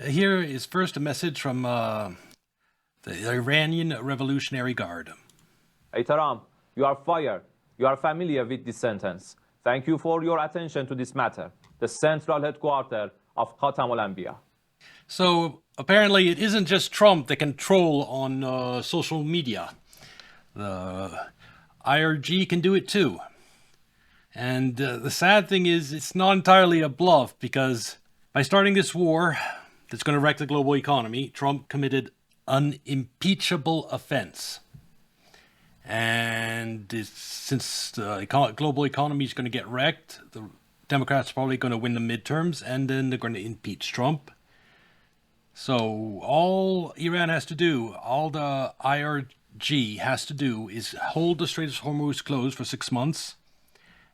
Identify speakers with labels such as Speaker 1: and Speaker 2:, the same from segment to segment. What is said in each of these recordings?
Speaker 1: Here is first a message from the Iranian Revolutionary Guard.
Speaker 2: Hey Trump, you are fired. You are familiar with this sentence. Thank you for your attention to this matter. The central headquarters of Khatam al-Anbiya.
Speaker 1: So apparently it isn't just Trump that can troll on social media. The IRG can do it too. And the sad thing is it's not entirely a bluff, because by starting this war that's going to wreck the global economy, Trump committed an impeachable offense. And since the global economy is going to get wrecked, the Democrats are probably going to win the midterms, and then they're going to impeach Trump. So all Iran has to do, all the IRG has to do, is hold the Strait of Hormuz closed for 6 months,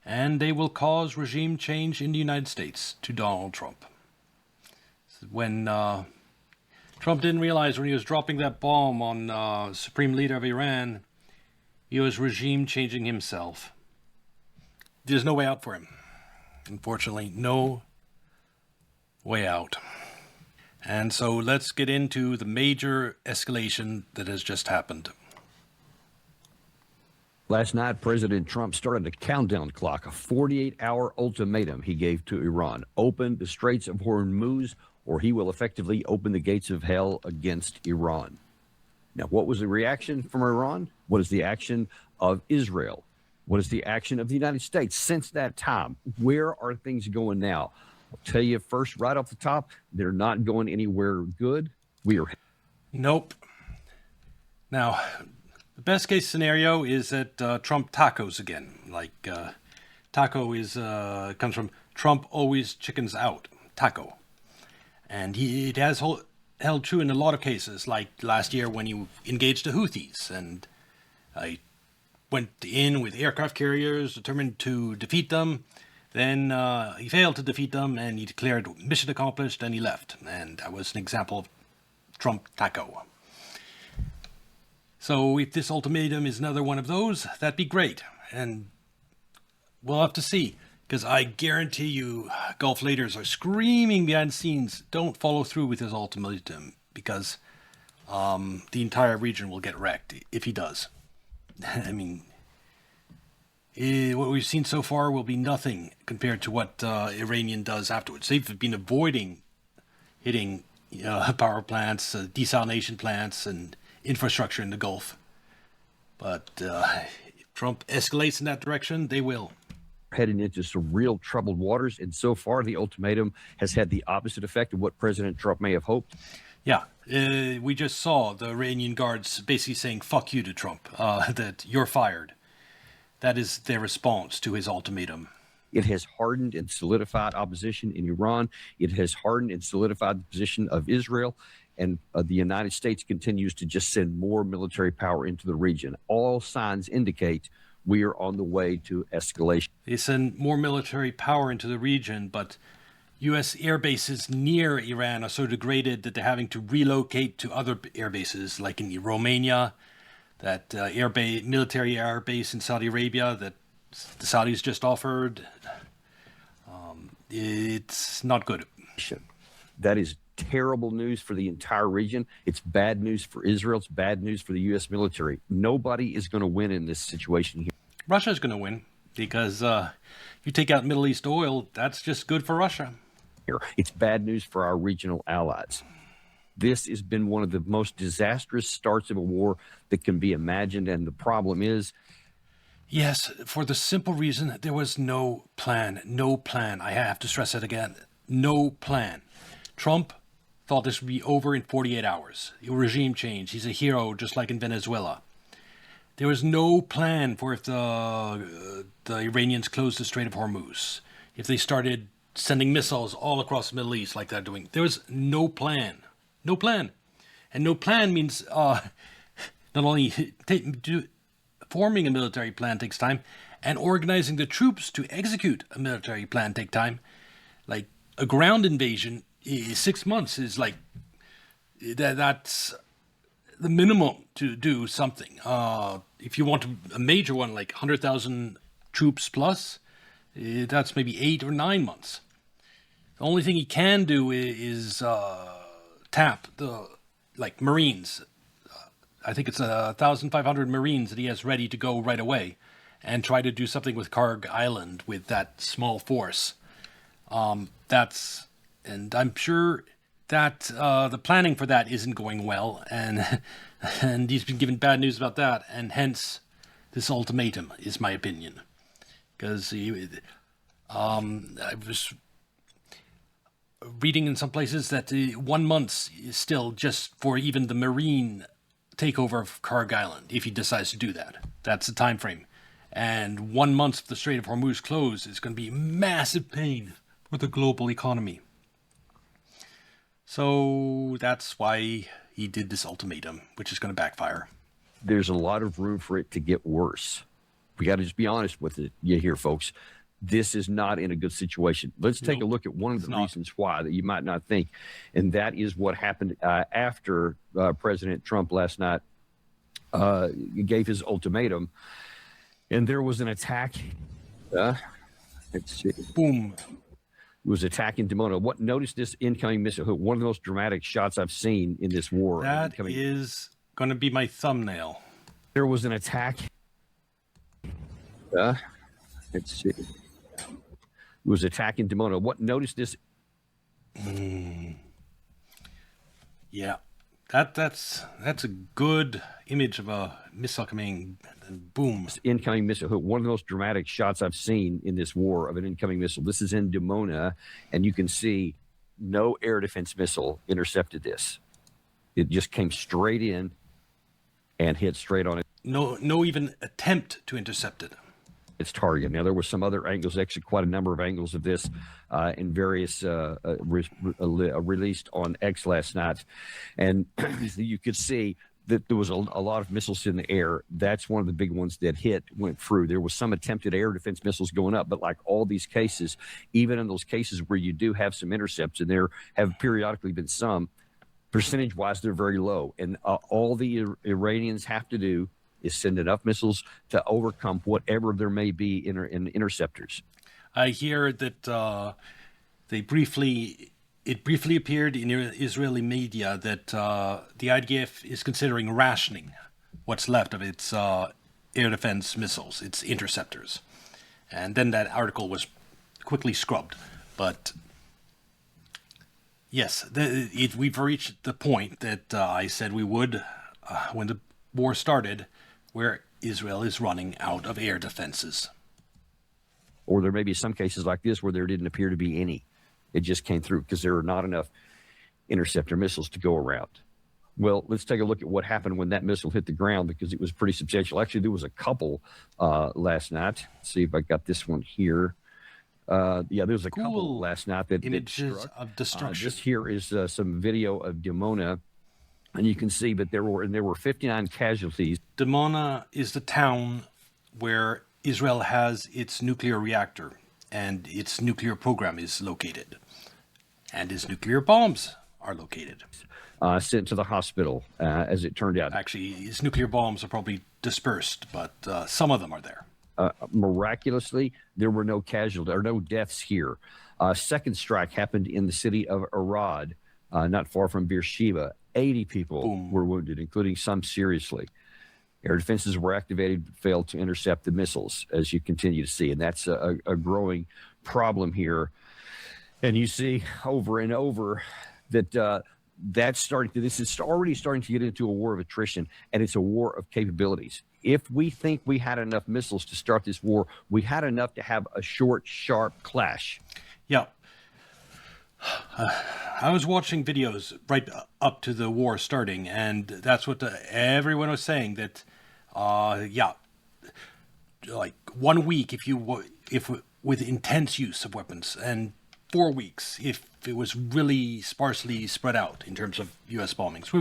Speaker 1: and they will cause regime change in the United States to Donald Trump. When Trump didn't realize when he was dropping that bomb on Supreme Leader of Iran, he was regime changing himself. There's no way out for him. Unfortunately, no way out. And so let's get into the major escalation that has just happened.
Speaker 3: Last night, President Trump started a countdown clock, a 48-hour ultimatum he gave to Iran. Open the Straits of Hormuz, or he will effectively open the gates of hell against Iran. Now, what was the reaction from Iran? What is the action of Israel? What is the action of the United States since that time? Where are things going now? I'll tell you first, right off the top, they're not going anywhere good.
Speaker 1: Nope. Now, the best case scenario is that Trump tacos again. Like, taco is comes from Trump always chickens out. Taco. And it has held true in a lot of cases, like last year when he engaged the Houthis and went in with aircraft carriers determined to defeat them. Then he failed to defeat them, and he declared mission accomplished, and he left. And that was an example of Trump taco. So if this ultimatum is another one of those, that'd be great. And we'll have to see, because I guarantee you Gulf leaders are screaming behind the scenes, don't follow through with his ultimatum, because the entire region will get wrecked if he does. I mean, what we've seen so far will be nothing compared to what Iranian does afterwards. They've been avoiding hitting power plants, desalination plants, and infrastructure in the Gulf. But if Trump escalates in that direction, they will.
Speaker 3: Heading into some real troubled waters, and so far the ultimatum has had the opposite effect of what President Trump may have hoped.
Speaker 1: Yeah, we just saw the Iranian guards basically saying "fuck you" to Trump, that you're fired. That is their response to his ultimatum.
Speaker 3: It has hardened and solidified opposition in Iran. It has hardened and solidified the position of Israel. And the United States continues to just send more military power into the region. All signs indicate we are on the way to escalation.
Speaker 1: They send more military power into the region, but U.S. air bases near Iran are so degraded that they're having to relocate to other air bases, like in Romania, that military air base in Saudi Arabia that the Saudis just offered. It's not good.
Speaker 3: That is terrible news for the entire region. It's bad news for Israel. It's bad news for the U.S. military. Nobody is going to win in this situation here.
Speaker 1: Russia's going to win, because if you take out Middle East oil, that's just good for Russia.
Speaker 3: It's bad news for our regional allies. This has been one of the most disastrous starts of a war that can be imagined, and the problem is...
Speaker 1: Yes, for the simple reason there was no plan. No plan. I have to stress that again. No plan. Trump thought this would be over in 48 hours. Regime change. He's a hero, just like in Venezuela. There was no plan for if the Iranians closed the Strait of Hormuz, if they started sending missiles all across the Middle East like they're doing. There was no plan. No plan. And no plan means not only forming a military plan takes time, and organizing the troops to execute a military plan take time. Like a ground invasion, 6 months is like that's the minimum to do something. If you want a major one, like 100,000 troops plus, that's maybe 8 or 9 months. The only thing he can do is tap the Marines. I think it's 1,500 Marines that he has ready to go right away, and try to do something with Karg Island with that small force. And I'm sure that the planning for that isn't going well, and and he's been given bad news about that, and hence this ultimatum is my opinion, because I was reading in some places that 1 month is still just for even the Marine takeover of Karg Island, if he decides to do that. That's the time frame. And 1 month of the Strait of Hormuz closed is going to be massive pain for the global economy. So that's why he did this ultimatum, which is going to backfire.
Speaker 3: There's a lot of room for it to get worse. We got to just be honest with it. You hear, folks. This is not in a good situation. Let's take a look at one of the reasons why that you might not think, and that is what happened after President Trump last night gave his ultimatum, and there was an attack. Let's see.
Speaker 1: Boom.
Speaker 3: It was attacking Dimona. Notice this incoming missile? One of the most dramatic shots I've seen in this war.
Speaker 1: That is going to be my thumbnail.
Speaker 3: There was an attack. Let's see. It was attacking Dimona. Notice this?
Speaker 1: Yeah, that's a good image of a missile coming, and boom.
Speaker 3: Incoming missile. One of the most dramatic shots I've seen in this war of an incoming missile. This is in Dimona, and you can see no air defense missile intercepted this. It just came straight in and hit straight on it.
Speaker 1: No even attempt to intercept it.
Speaker 3: Its target. Now, there were some other angles, actually quite a number of angles of this in various released on X last night. And you could see that there was a lot of missiles in the air. That's one of the big ones that went through. There was some attempted air defense missiles going up, but like all these cases, even in those cases where you do have some intercepts, and there have periodically been some, percentage-wise, they're very low. And all the Iranians have to do is send enough missiles to overcome whatever there may be in interceptors.
Speaker 1: I hear that it briefly appeared in Israeli media that the IDF is considering rationing what's left of its air defense missiles, its interceptors. And then that article was quickly scrubbed. But yes, we've reached the point that I said we would when the war started, where Israel is running out of air defenses.
Speaker 3: Or there may be some cases like this where there didn't appear to be any. It just came through because there are not enough interceptor missiles to go around. Well, let's take a look at what happened when that missile hit the ground, because it was pretty substantial. Actually, there was a couple last night. Let's see if I got this one here. Yeah, there was a couple last night that
Speaker 1: images of destruction.
Speaker 3: This here is some video of Dimona. And you can see, but there were 59 casualties.
Speaker 1: Dimona is the town where Israel has its nuclear reactor and its nuclear program is located, and its nuclear bombs are located.
Speaker 3: Sent to the hospital, as it turned out.
Speaker 1: Actually, its nuclear bombs are probably dispersed, but some of them are there.
Speaker 3: Miraculously, there were no casualties or no deaths here. Second strike happened in the city of Arad, not far from Beersheba. 80 people were wounded, including some seriously. Air defenses were activated, but failed to intercept the missiles, as you continue to see. And that's a growing problem here. And you see over and over that this is already starting to get into a war of attrition, and it's a war of capabilities. If we think we had enough missiles to start this war, we had enough to have a short, sharp clash.
Speaker 1: Yeah. I was watching videos right up to the war starting, and that's what everyone was saying, that, like 1 week if with intense use of weapons, and 4 weeks if it was really sparsely spread out in terms of U.S. bombings.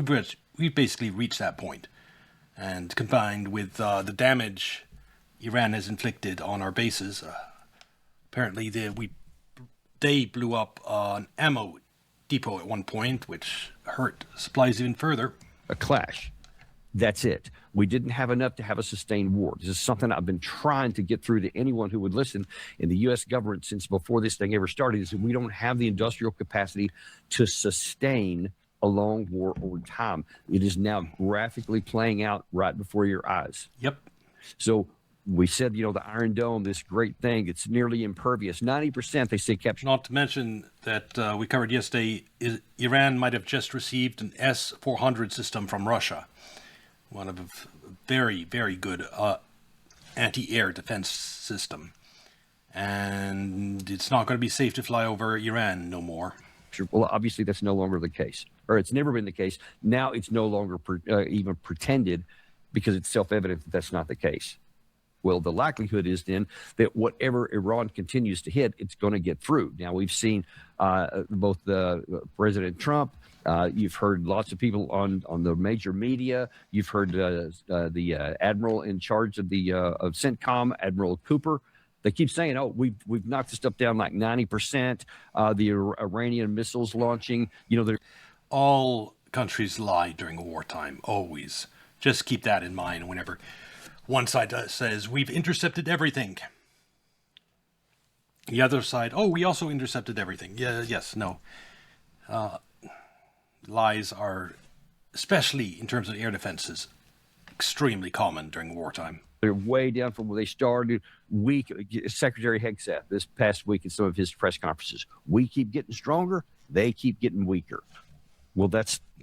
Speaker 1: We've basically reached that point, and combined with the damage Iran has inflicted on our bases, apparently they blew up an ammo depot at one point, which hurt supplies even further.
Speaker 3: A clash. That's it. We didn't have enough to have a sustained war. This is something I've been trying to get through to anyone who would listen in the U.S. government since before this thing ever started, is that we don't have the industrial capacity to sustain a long war over time. It is now graphically playing out right before your eyes.
Speaker 1: Yep.
Speaker 3: So we said, the Iron Dome, this great thing, it's nearly impervious. 90% they say captured.
Speaker 1: Not to mention that we covered yesterday, Iran might have just received an S-400 system from Russia. One of a very, very good anti-air defense system. And it's not going to be safe to fly over Iran no more.
Speaker 3: Well, obviously that's no longer the case, or it's never been the case. Now it's no longer even pretended, because it's self-evident that that's not the case. Well, the likelihood is then that whatever Iran continues to hit, it's going to get through. Now, we've seen both President Trump, you've heard lots of people on the major media, you've heard the admiral in charge of the of CENTCOM, Admiral Cooper. They keep saying, "Oh, we've knocked this stuff down like 90%." The Iranian missiles launching,
Speaker 1: all countries lie during wartime, always. Just keep that in mind whenever one side says, "We've intercepted everything." The other side, "Oh, we also intercepted everything." Yeah, yes, no. Lies are, especially in terms of air defenses, extremely common during wartime.
Speaker 3: They're way down from where they started. Secretary Hegseth this past week in some of his press conferences, we keep getting stronger, they keep getting weaker. Well,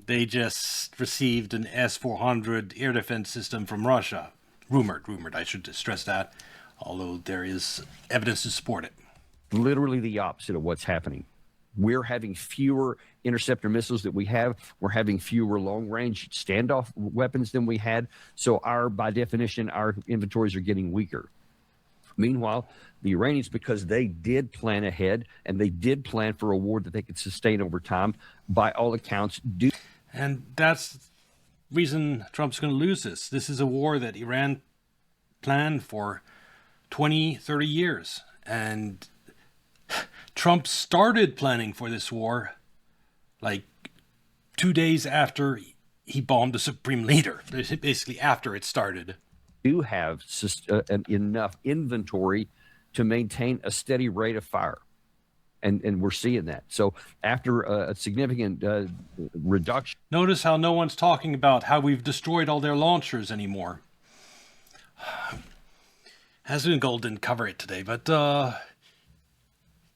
Speaker 1: they just received an S-400 air defense system from Russia. Rumored, I should stress that, although there is evidence to support it.
Speaker 3: Literally the opposite of what's happening. We're having fewer interceptor missiles that we have. We're having fewer long-range standoff weapons than we had. So by definition, our inventories are getting weaker. Meanwhile, the Iranians, because they did plan ahead and they did plan for a war that they could sustain over time, by all accounts, do.
Speaker 1: And that's the reason Trump's going to lose this. This is a war that Iran planned for 20, 30 years. And Trump started planning for this war like 2 days after he bombed the supreme leader, basically after it started.
Speaker 3: Do have enough inventory to maintain a steady rate of fire. And we're seeing that. So after a significant reduction.
Speaker 1: Notice how no one's talking about how we've destroyed all their launchers anymore. Hasn't Gold didn't cover it today, but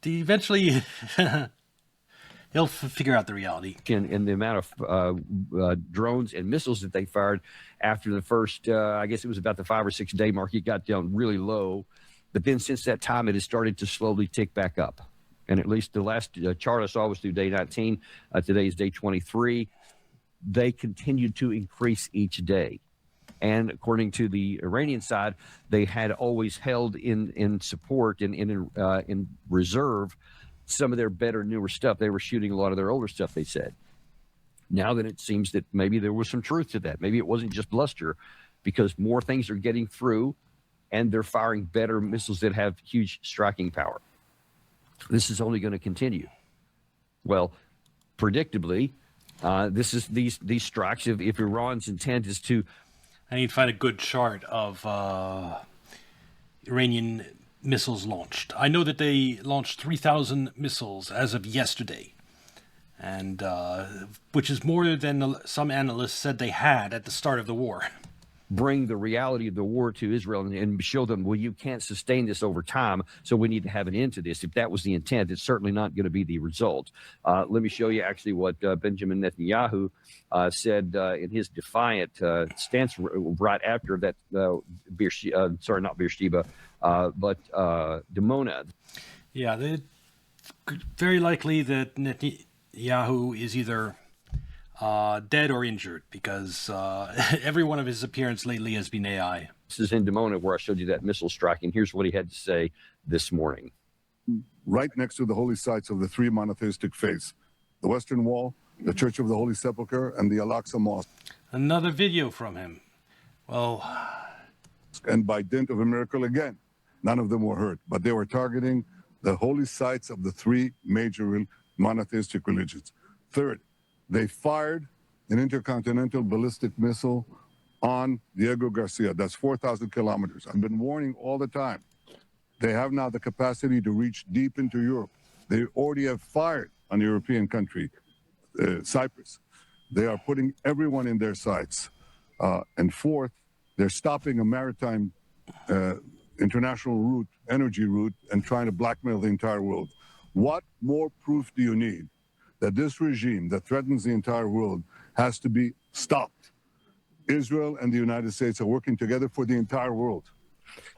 Speaker 1: eventually he'll figure out the reality.
Speaker 3: In the amount of drones and missiles that they fired after the first, I guess it was about the 5 or 6 day mark, it got down really low. But then since that time, it has started to slowly tick back up. And at least the last chart I saw was through day 19. Today is day 23. They continued to increase each day. And according to the Iranian side, they had always held in support and in reserve some of their better, newer stuff. They were shooting a lot of their older stuff, they said. Now that it seems that maybe there was some truth to that. Maybe it wasn't just bluster, because more things are getting through and they're firing better missiles that have huge striking power. This is only going to continue. Well, predictably, these strikes, if Iran's intent is to...
Speaker 1: I need to find a good chart of Iranian missiles launched. I know that they launched 3,000 missiles as of yesterday, and which is more than some analysts said they had at the start of the war.
Speaker 3: Bring the reality of the war to Israel and show them, well, you can't sustain this over time, so we need to have an end to this. If that was the intent, it's certainly not going to be the result. Let me show you actually what Benjamin Netanyahu said in his defiant stance right after that, not Beersheba, but Dimona.
Speaker 1: Yeah, very likely that Netanyahu is either dead or injured, because every one of his appearances lately has been AI.
Speaker 3: This is in Dimona, where I showed you that missile striking. Here's what he had to say this morning.
Speaker 4: Right next to the holy sites of the three monotheistic faiths, the Western Wall, the Church of the Holy Sepulchre, and the Al-Aqsa Mosque.
Speaker 1: Another video from him. Well...
Speaker 4: And by dint of a miracle again, none of them were hurt, but they were targeting the holy sites of the three major monotheistic religions. Third, they fired an intercontinental ballistic missile on Diego Garcia. That's 4,000 kilometers. I've been warning all the time. They have now the capacity to reach deep into Europe. They already have fired on a European country, Cyprus. they are putting everyone in their sights. And fourth, they're stopping a maritime international route, energy route, and trying to blackmail the entire world. What more proof do you need that this regime that threatens the entire world has to be stopped? Israel and the United States are working together for the entire world.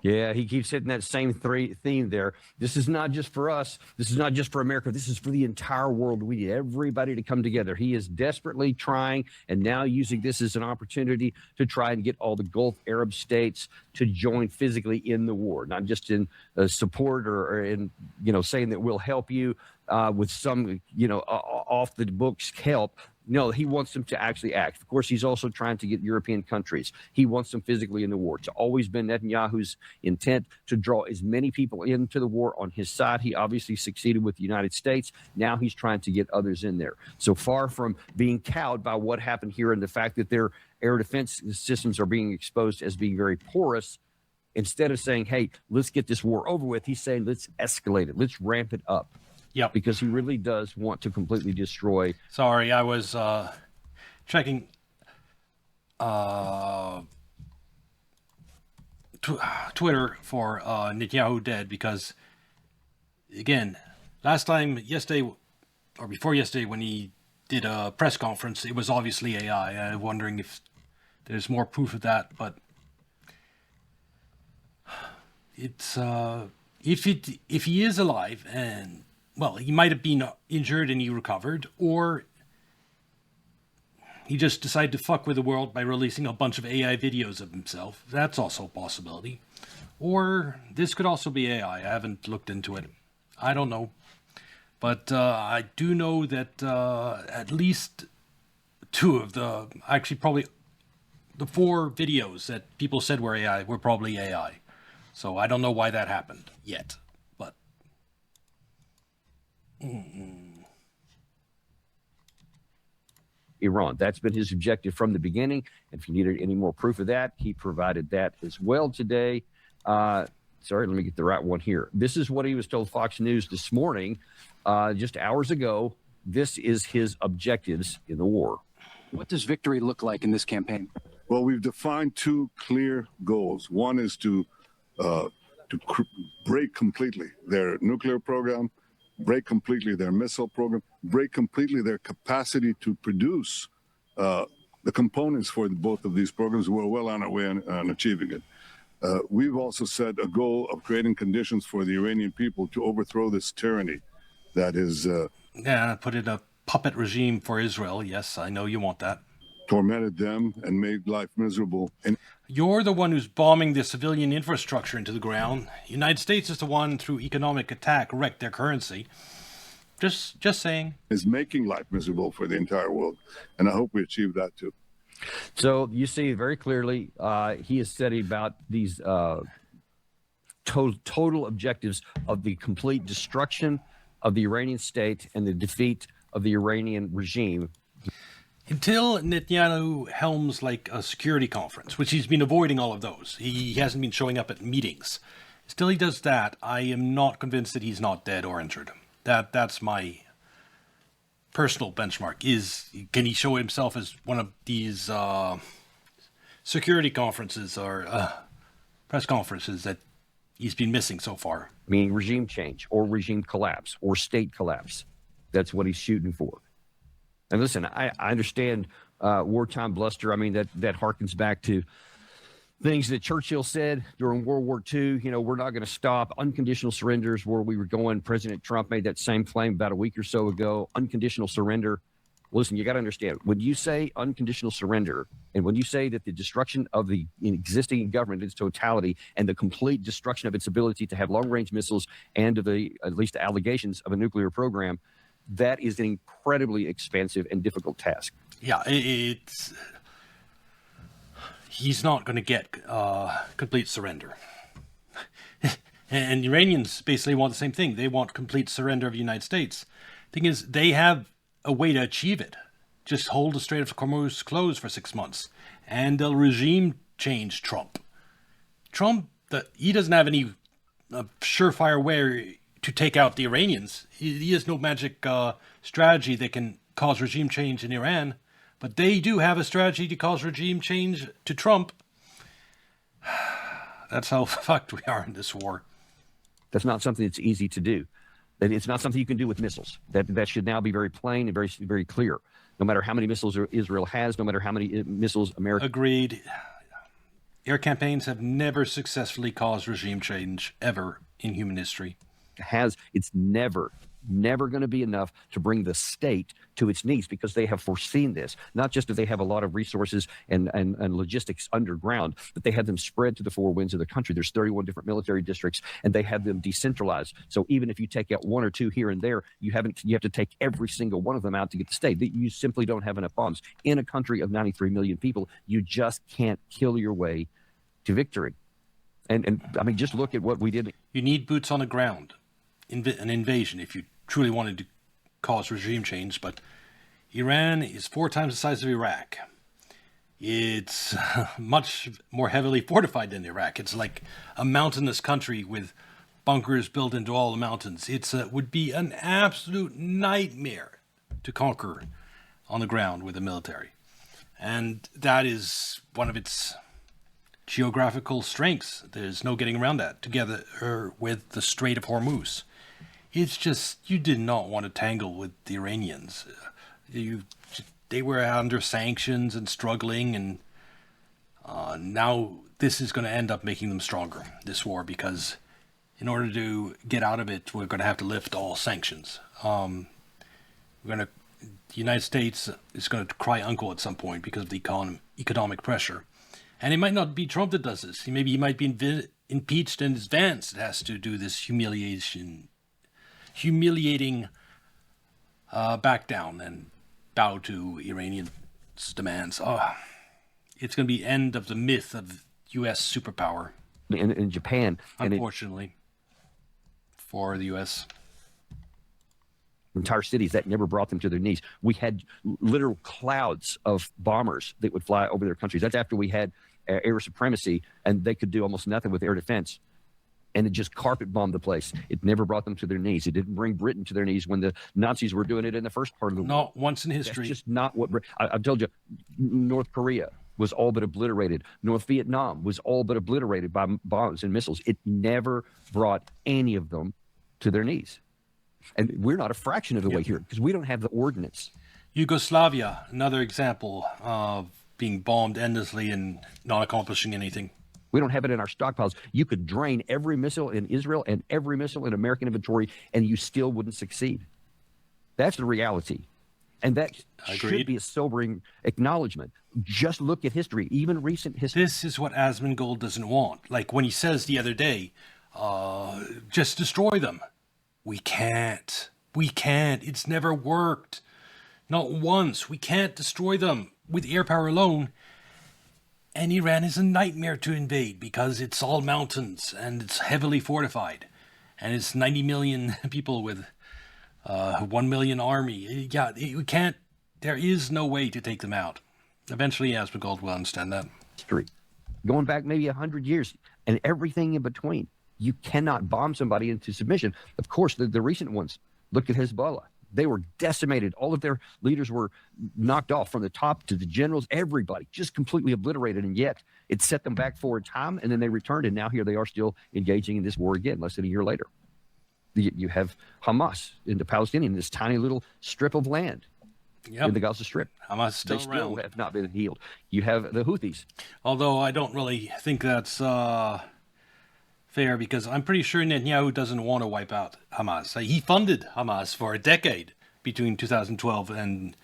Speaker 3: Yeah, he keeps hitting that same theme there. This is not just for us. This is not just for America. This is for the entire world. We need everybody to come together. He is desperately trying and now using this as an opportunity to try and get all the Gulf Arab states to join physically in the war, not just in support or in, saying that we'll help you with some, off the books help. No, he wants them to actually act. Of course, he's also trying to get European countries. He wants them physically in the war. It's always been Netanyahu's intent to draw as many people into the war on his side. He obviously succeeded with the United States. Now he's trying to get others in there. So far from being cowed by what happened here and the fact that their air defense systems are being exposed as being very porous, instead of saying, hey, let's get this war over with, he's saying, let's escalate it. Let's ramp it up.
Speaker 1: Yep.
Speaker 3: Because he really does want to completely destroy.
Speaker 1: Sorry, I was checking Twitter for Netanyahu dead because, again, yesterday or before yesterday when he did a press conference, it was obviously AI. I'm wondering if there's more proof of that, but it's if he is alive and, well, he might have been injured and he recovered, or he just decided to fuck with the world by releasing a bunch of AI videos of himself. That's also a possibility. Or this could also be AI. I haven't looked into it. I don't know. But I do know that at least two of probably the 4 videos that people said were AI were probably AI. So I don't know why that happened yet. But
Speaker 3: Iran. That's been his objective from the beginning. And if you needed any more proof of that, he provided that as well today. Sorry, let me get the right one here. This is what he was told Fox News this morning, just hours ago. This is his objectives in the war.
Speaker 5: What does victory look like in this campaign?
Speaker 4: Well, we've defined 2 clear goals. One is to break completely their nuclear program, break completely their missile program, break completely their capacity to produce the components for both of these programs. We're well on our way on achieving it. We've also set a goal of creating conditions for the Iranian people to overthrow this tyranny that is...
Speaker 1: put in a puppet regime for Israel. Yes, I know you want that.
Speaker 4: Tormented them and made life miserable. And
Speaker 1: you're the one who's bombing the civilian infrastructure into the ground. The United States is the one, through economic attack, wrecked their currency. Just saying.
Speaker 4: Is making life miserable for the entire world. And I hope we achieve that too.
Speaker 3: So you see very clearly, he is studying about these total objectives of the complete destruction of the Iranian state and the defeat of the Iranian regime.
Speaker 1: Until Netanyahu helms like a security conference, which he's been avoiding all of those. He hasn't been showing up at meetings. Still he does that, I am not convinced that he's not dead or injured. That's my personal benchmark. Can he show himself as one of these security conferences or press conferences that he's been missing so far?
Speaker 3: Meaning regime change or regime collapse or state collapse. That's what he's shooting for. And listen, I understand wartime bluster. I mean, that harkens back to things that Churchill said during World War II. We're not going to stop. Unconditional surrenders, where we were going. President Trump made that same claim about a week or so ago. Unconditional surrender. Listen, you got to understand, when you say unconditional surrender, and when you say that the destruction of the existing government in its totality and the complete destruction of its ability to have long-range missiles and of at least the allegations of a nuclear program, that is an incredibly expansive and difficult task.
Speaker 1: Yeah, he's not going to get complete surrender. And Iranians basically want the same thing. They want complete surrender of the United States. Thing is, they have a way to achieve it. Just hold the Strait of Hormuz closed for 6 months, and they'll regime change Trump. He doesn't have any surefire way to take out the Iranians. He has no magic strategy that can cause regime change in Iran, But they do have a strategy to cause regime change to Trump. That's how fucked we are in this war.
Speaker 3: That's not something that's easy to do. That it's not something you can do with missiles. That should now be very plain and very clear. No matter how many missiles Israel has, no matter how many missiles America...
Speaker 1: Agreed. Air campaigns have never successfully caused regime change, ever, in human history.
Speaker 3: It's never going to be enough to bring the state to its knees, because they have foreseen this. Not just that they have a lot of resources and logistics underground, but they have them spread to the four winds of the country. There's 31 different military districts, and they have them decentralized. So even if you take out one or two here and there, you have to take every single one of them out to get the state. You simply don't have enough bombs. In a country of 93 million people, you just can't kill your way to victory. And I mean, just look at what we did.
Speaker 1: You need boots on the ground, an invasion, if you truly wanted to cause regime change. But Iran is 4 times the size of Iraq. It's much more heavily fortified than Iraq. It's like a mountainous country with bunkers built into all the mountains. It would be an absolute nightmare to conquer on the ground with the military. And that is one of its geographical strengths. There's no getting around that, together with the Strait of Hormuz. It's just, you did not want to tangle with the Iranians. They were under sanctions and struggling, and now this is going to end up making them stronger, this war, because in order to get out of it, we're going to have to lift all sanctions. The United States is going to cry uncle at some point because of the economic pressure. And it might not be Trump that does this. Maybe he might be impeached, and it's Vance that has to do this humiliating back down and bow to Iranian demands. It's going to be end of the myth of U.S. superpower.
Speaker 3: In Japan.
Speaker 1: Unfortunately, for the U.S.
Speaker 3: Entire cities that never brought them to their knees. We had literal clouds of bombers that would fly over their countries. That's after we had air supremacy, and they could do almost nothing with air defense. And it just carpet bombed the place. It never brought them to their knees. It didn't bring Britain to their knees when the Nazis were doing it in the first part of the war.
Speaker 1: Not once in history.
Speaker 3: That's just not what... I've told you, North Korea was all but obliterated. North Vietnam was all but obliterated by bombs and missiles. It never brought any of them to their knees. And we're not a fraction of the way here, because we don't have the ordnance.
Speaker 1: Yugoslavia, another example of being bombed endlessly and not accomplishing anything.
Speaker 3: We don't have it in our stockpiles. You could drain every missile in Israel and every missile in American inventory, and you still wouldn't succeed. That's the reality. And that should be a sobering acknowledgement. Just look at history, even recent history.
Speaker 1: This is what Asmongold doesn't want. Like when he says the other day, just destroy them. We can't. We can't. It's never worked. Not once. We can't destroy them with air power alone. And Iran is a nightmare to invade because it's all mountains and it's heavily fortified. And it's 90 million people with 1 million army. Yeah, we can't. There is no way to take them out. Eventually, Asmongold will understand that.
Speaker 3: History. Going back maybe 100 years and everything in between. You cannot bomb somebody into submission. Of course, the recent ones, look at Hezbollah. They were decimated. All of their leaders were knocked off, from the top to the generals, everybody, just completely obliterated. And yet it set them back for a time, and then they returned, and now here they are still engaging in this war again, less than a year later. You have Hamas in the Palestinian, this tiny little strip of land in the Gaza Strip.
Speaker 1: Hamas still
Speaker 3: they
Speaker 1: around.
Speaker 3: Still have not been healed. You have the Houthis.
Speaker 1: Although I don't really think that's fair, because I'm pretty sure Netanyahu doesn't want to wipe out Hamas. He funded Hamas for a decade between 2012 and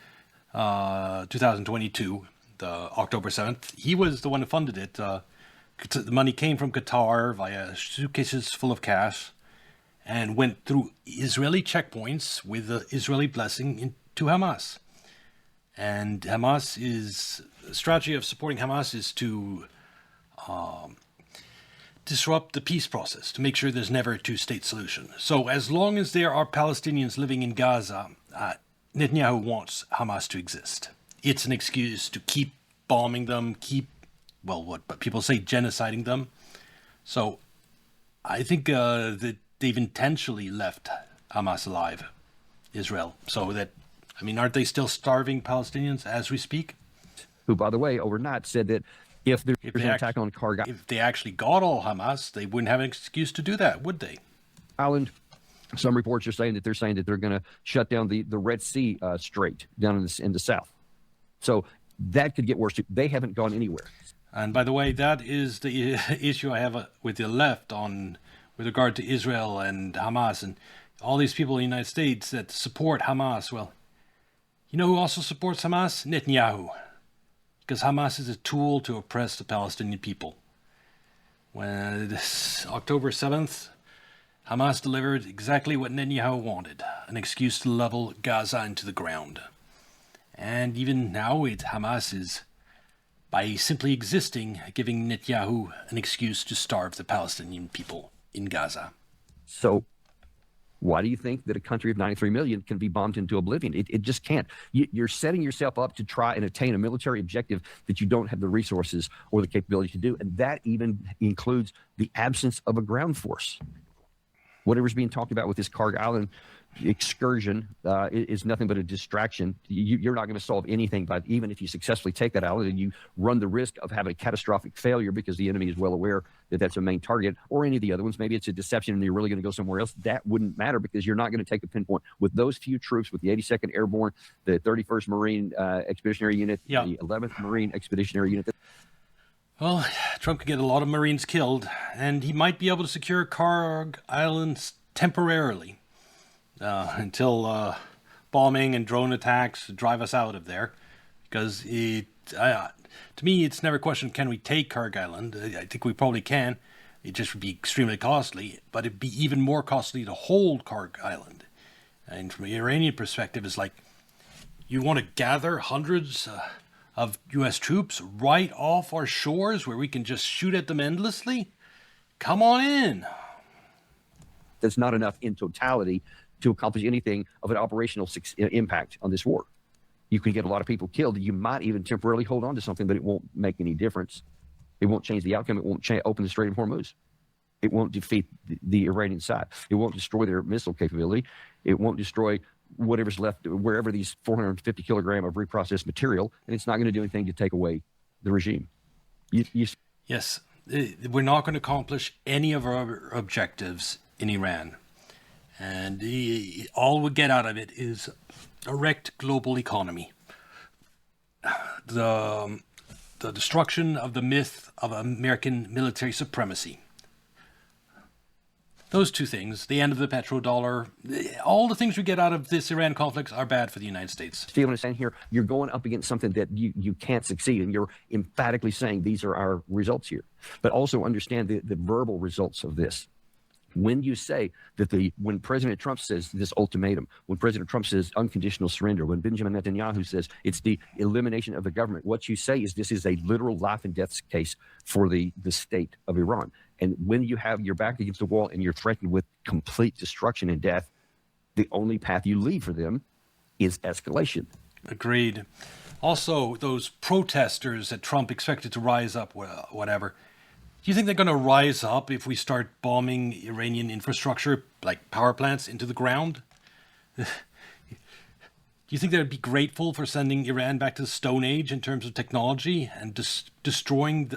Speaker 1: 2022, the October 7th. He was the one who funded it. The money came from Qatar via suitcases full of cash and went through Israeli checkpoints with the Israeli blessing to Hamas. And the strategy of supporting Hamas is to disrupt the peace process, to make sure there's never a two-state solution. So as long as there are Palestinians living in Gaza, Netanyahu wants Hamas to exist. It's an excuse to keep bombing them, what people say, genociding them. So I think that they've intentionally left Hamas alive, Israel, so that I mean, aren't they still starving Palestinians as we speak?
Speaker 3: Who, by the way, overnight said that if there's an attack on Kharg
Speaker 1: If they actually got all Hamas, they wouldn't have an excuse to do that, would they?
Speaker 3: Island, some reports are saying that they're going to shut down the Red Sea Strait down in the south. So that could get worse too. They haven't gone anywhere.
Speaker 1: And by the way, that is the issue I have with the left with regard to Israel and Hamas and all these people in the United States that support Hamas. Well, you know who also supports Hamas? Netanyahu. Because Hamas is a tool to oppress the Palestinian people. When this October 7th, Hamas delivered exactly what Netanyahu wanted, an excuse to level Gaza into the ground. And even now, Hamas is, by simply existing, giving Netanyahu an excuse to starve the Palestinian people in Gaza.
Speaker 3: So why do you think that a country of 93 million can be bombed into oblivion? It just can't. You're setting yourself up to try and attain a military objective that you don't have the resources or the capability to do. And that even includes the absence of a ground force. Whatever's being talked about with this Kharg Island excursion is nothing but a distraction. You're not going to solve anything by, even if you successfully take that island and you run the risk of having a catastrophic failure because the enemy is well aware that that's a main target, or any of the other ones. Maybe it's a deception and you're really going to go somewhere else. That wouldn't matter because you're not going to take a pinpoint. With those few troops, with the 82nd Airborne, the 31st Marine Expeditionary Unit, the 11th Marine Expeditionary Unit.
Speaker 1: Well, Trump could get a lot of Marines killed, and he might be able to secure Kharg Island temporarily. Until bombing and drone attacks drive us out of there, because to me, it's never a question, can we take Kharg Island? I think we probably can. It just would be extremely costly, but it'd be even more costly to hold Kharg Island. And from an Iranian perspective, it's like, you want to gather hundreds of U.S. troops right off our shores where we can just shoot at them endlessly? Come on in.
Speaker 3: That's not enough in totality to accomplish anything of an operational impact on this war. You can get a lot of people killed. You might even temporarily hold on to something, but it won't make any difference. It won't change the outcome. It won't open the Strait of Hormuz. It won't defeat the Iranian side. It won't destroy their missile capability. It won't destroy whatever's left, wherever these 450 kilogram of reprocessed material, and it's not going to do anything to take away the regime.
Speaker 1: Yes, we're not going to accomplish any of our objectives in Iran. And all we get out of it is a wrecked global economy. The destruction of the myth of American military supremacy. Those two things, the end of the petro-dollar, all the things we get out of this Iran conflict are bad for the United States.
Speaker 3: Steve, I'm saying here, you're going up against something that you can't succeed, and you're emphatically saying these are our results here. But also understand the verbal results of this. When you say that when President Trump says this ultimatum, when President Trump says unconditional surrender, when Benjamin Netanyahu says it's the elimination of the government, what you say is this is a literal life and death case for the state of Iran. And when you have your back against the wall and you're threatened with complete destruction and death, the only path you leave for them is escalation.
Speaker 1: Agreed. Also, those protesters that Trump expected to rise up, whatever. Do you think they're going to rise up if we start bombing Iranian infrastructure, like power plants, into the ground? Do you think they'd be grateful for sending Iran back to the Stone Age in terms of technology and destroying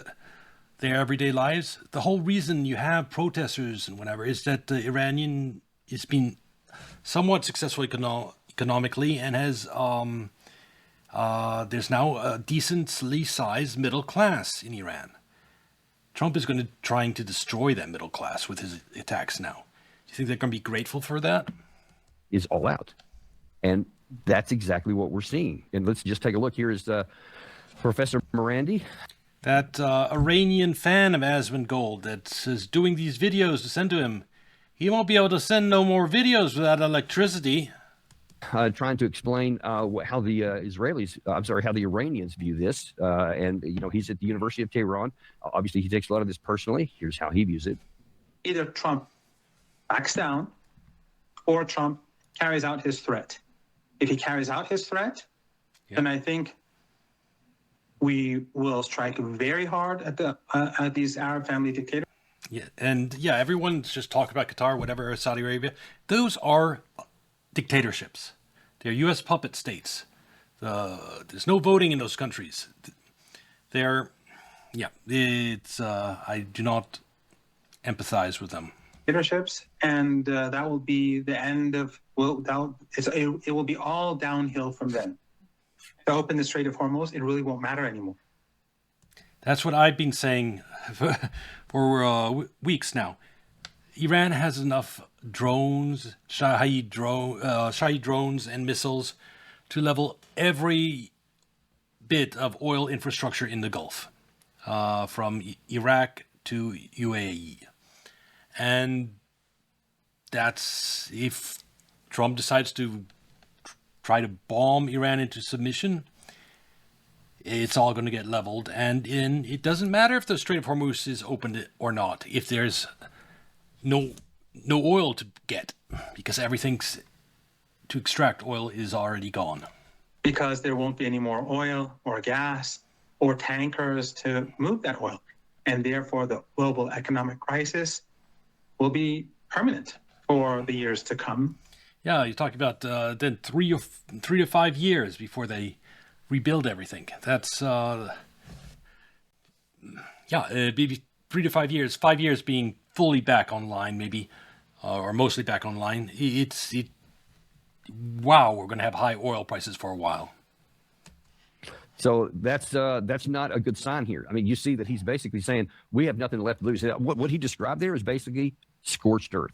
Speaker 1: their everyday lives? The whole reason you have protesters and whatever is that the Iranian has been somewhat successful economically and has there's now a decently sized middle class in Iran. Trump is trying to destroy that middle class with his attacks now. Do you think they're going to be grateful for that?
Speaker 3: Is all out. And that's exactly what we're seeing. And let's just take a look. Here is Professor Morandi.
Speaker 1: That Iranian fan of Asmongold that is doing these videos to send to him. He won't be able to send no more videos without electricity.
Speaker 3: Trying to explain how the how the Iranians view this. And, he's at the University of Tehran. Obviously, he takes a lot of this personally. Here's how he views it.
Speaker 6: Either Trump backs down or Trump carries out his threat. If he carries out his threat, then I think we will strike very hard at these Arab family dictators.
Speaker 1: Yeah, and everyone's just talking about Qatar, whatever, Saudi Arabia. Those are dictatorships. They're U.S. puppet states. There's no voting in those countries. I do not empathize with them.
Speaker 6: Dictatorships, and that will be the end of, it will be all downhill from then. To open the Strait of Hormuz, it really won't matter anymore.
Speaker 1: That's what I've been saying for weeks now. Iran has enough drones, Shahed drones and missiles to level every bit of oil infrastructure in the Gulf, from Iraq to UAE. And that's, if Trump decides to try to bomb Iran into submission, it's all going to get leveled. And it doesn't matter if the Strait of Hormuz is opened or not, if there's no oil to get, because everything's to extract oil is already gone.
Speaker 6: Because there won't be any more oil or gas or tankers to move that oil. And therefore, the global economic crisis will be permanent for the years to come.
Speaker 1: Yeah, you're talking about then 3 to 5 years before they rebuild everything. That's it'd be 3 to 5 years. 5 years being fully back online, maybe, or mostly back online. Wow, we're going to have high oil prices for a while.
Speaker 3: So that's not a good sign here. I mean, you see that he's basically saying we have nothing left to lose. What he described there is basically scorched earth.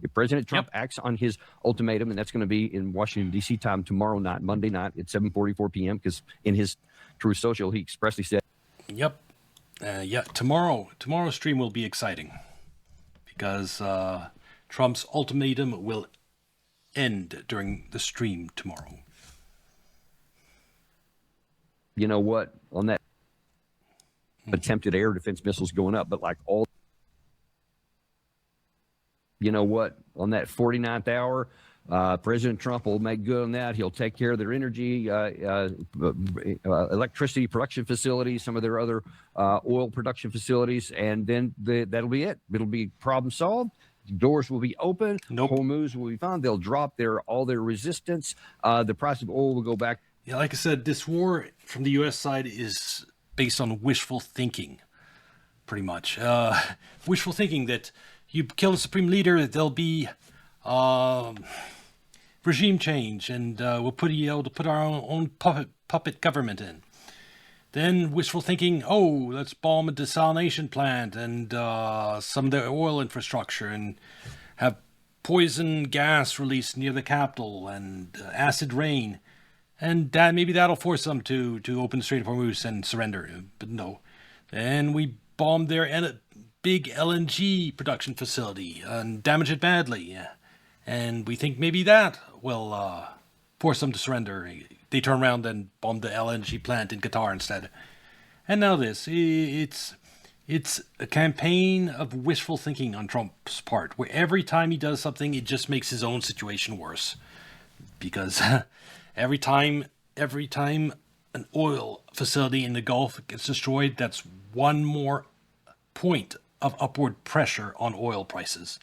Speaker 3: If President Trump acts on his ultimatum, and that's going to be in Washington, D.C. time tomorrow night, Monday night at 7:44 p.m., because in his Truth Social, he expressly said.
Speaker 1: Yep. Tomorrow's stream will be exciting because Trump's ultimatum will end during the stream tomorrow.
Speaker 3: You know what? On that attempted air defense missiles going up, but like all. You know what? On that 49th hour, President Trump will make good on that. He'll take care of their energy, electricity production facilities, some of their other oil production facilities, and then that'll be it. It'll be problem solved. Doors will be open.
Speaker 1: Nope.
Speaker 3: Hormuz will be found. They'll drop all their resistance. The price of oil will go back.
Speaker 1: Yeah, like I said, this war from the U.S. side is based on wishful thinking, pretty much. Wishful thinking that you kill the supreme leader, there'll be regime change, and we'll be able to put our own puppet government in. Then wishful thinking, let's bomb a desalination plant and some of the oil infrastructure and have poison gas released near the Capitol and acid rain. And maybe that'll force them to open the Strait of Hormuz and surrender. But no. Then we bombed their big LNG production facility and damage it badly. And we think maybe that will force them to surrender. They turn around and bomb the LNG plant in Qatar instead. And now this. It's a campaign of wishful thinking on Trump's part, where every time he does something, it just makes his own situation worse. Because every time an oil facility in the Gulf gets destroyed, that's one more point of upward pressure on oil prices.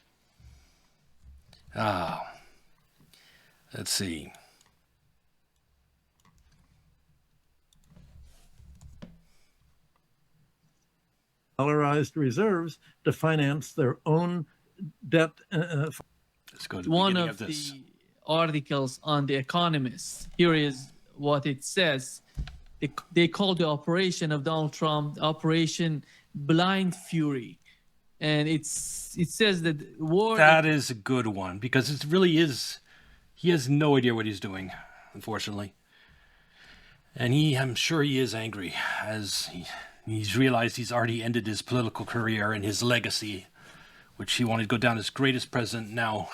Speaker 1: Let's see.
Speaker 7: Dollarized reserves to finance their own debt.
Speaker 1: Let's go to the
Speaker 8: One
Speaker 1: beginning
Speaker 8: of
Speaker 1: of this.
Speaker 8: the articles on The Economist. Here is what it says. They call the operation of Donald Trump Operation Blind Fury. And it says that war...
Speaker 1: That is a good one, because it really is... He has no idea what he's doing, unfortunately. And I'm sure he is angry, as he's realized he's already ended his political career and his legacy, which he wanted to go down as greatest president. Now,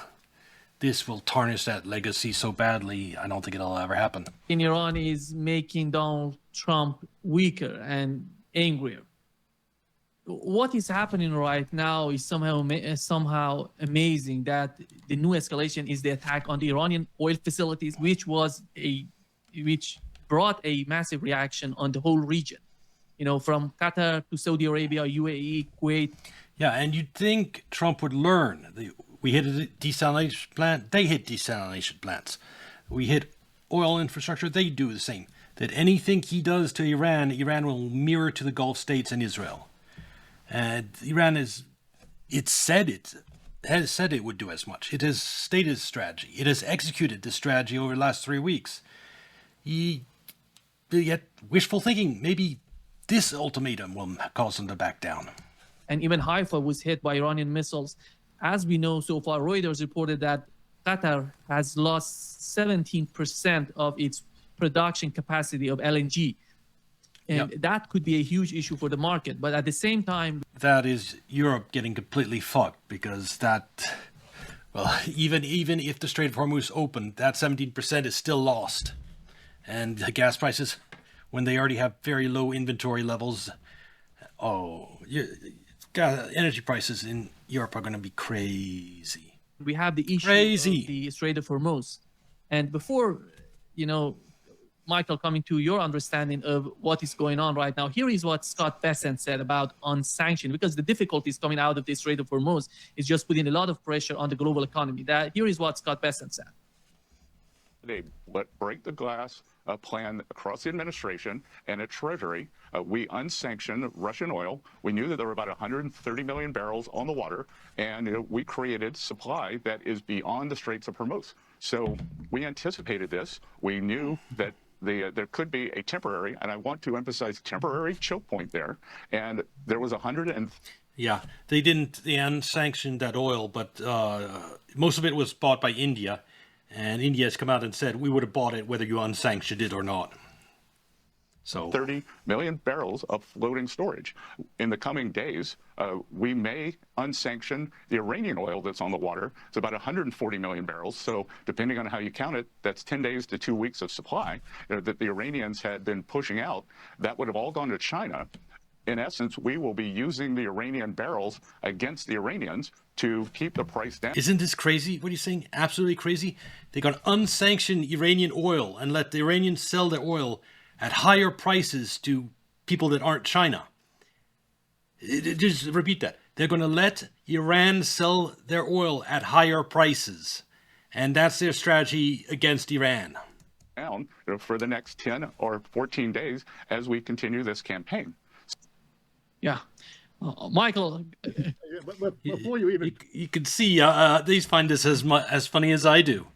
Speaker 1: this will tarnish that legacy so badly, I don't think it'll ever happen.
Speaker 8: in Iran is making Donald Trump weaker and angrier. What is happening right now is somehow amazing, that the new escalation is the attack on the Iranian oil facilities, which brought a massive reaction on the whole region. You know, from Qatar to Saudi Arabia, UAE, Kuwait.
Speaker 1: Yeah, and you'd think Trump would learn. We hit a desalination plant, they hit desalination plants. We hit oil infrastructure, they do the same. That anything he does to Iran, Iran will mirror to the Gulf states and Israel. And Iran has said it would do as much. It has stated its strategy. It has executed this strategy over the last 3 weeks. Yet wishful thinking, maybe this ultimatum will cause them to back down.
Speaker 8: And even Haifa was hit by Iranian missiles. As we know so far, Reuters reported that Qatar has lost 17% of its production capacity of LNG. And that could be a huge issue for the market. But at the same time,
Speaker 1: that is Europe getting completely fucked, because even if the Strait of Hormuz opened, that 17% is still lost. And the gas prices, when they already have very low inventory levels, energy prices in Europe are going to be crazy.
Speaker 8: We have the issue of the Strait of Hormuz. And before, Michael, coming to your understanding of what is going on right now, here is what Scott Bessent said about unsanctioned, because the difficulties coming out of the Strait of Hormuz is just putting a lot of pressure on the global economy. Here is what Scott Bessent said.
Speaker 9: They break the glass plan across the administration and at Treasury. We unsanctioned Russian oil. We knew that there were about 130 million barrels on the water, and we created supply that is beyond the Straits of Hormuz. So we anticipated this. We knew that there could be a temporary, and I want to emphasize temporary, choke point there. And there was
Speaker 1: they unsanctioned that oil, but most of it was bought by India. And India has come out and said, we would have bought it whether you unsanctioned it or not. So
Speaker 9: 30 million barrels of floating storage. In the coming days, we may unsanction the Iranian oil that's on the water. It's about 140 million barrels. So depending on how you count it, that's 10 days to 2 weeks of supply that the Iranians had been pushing out. That would have all gone to China. In essence, we will be using the Iranian barrels against the Iranians to keep the price down.
Speaker 1: Isn't this crazy? What are you saying? Absolutely crazy. They're going to unsanction Iranian oil and let the Iranians sell their oil at higher prices to people that aren't China. Just repeat that. They're going to let Iran sell their oil at higher prices. And that's their strategy against Iran.
Speaker 9: Down for the next 10 or 14 days as we continue this campaign.
Speaker 8: Yeah. Michael.
Speaker 7: Before you even...
Speaker 1: You can see these find this as funny as I do.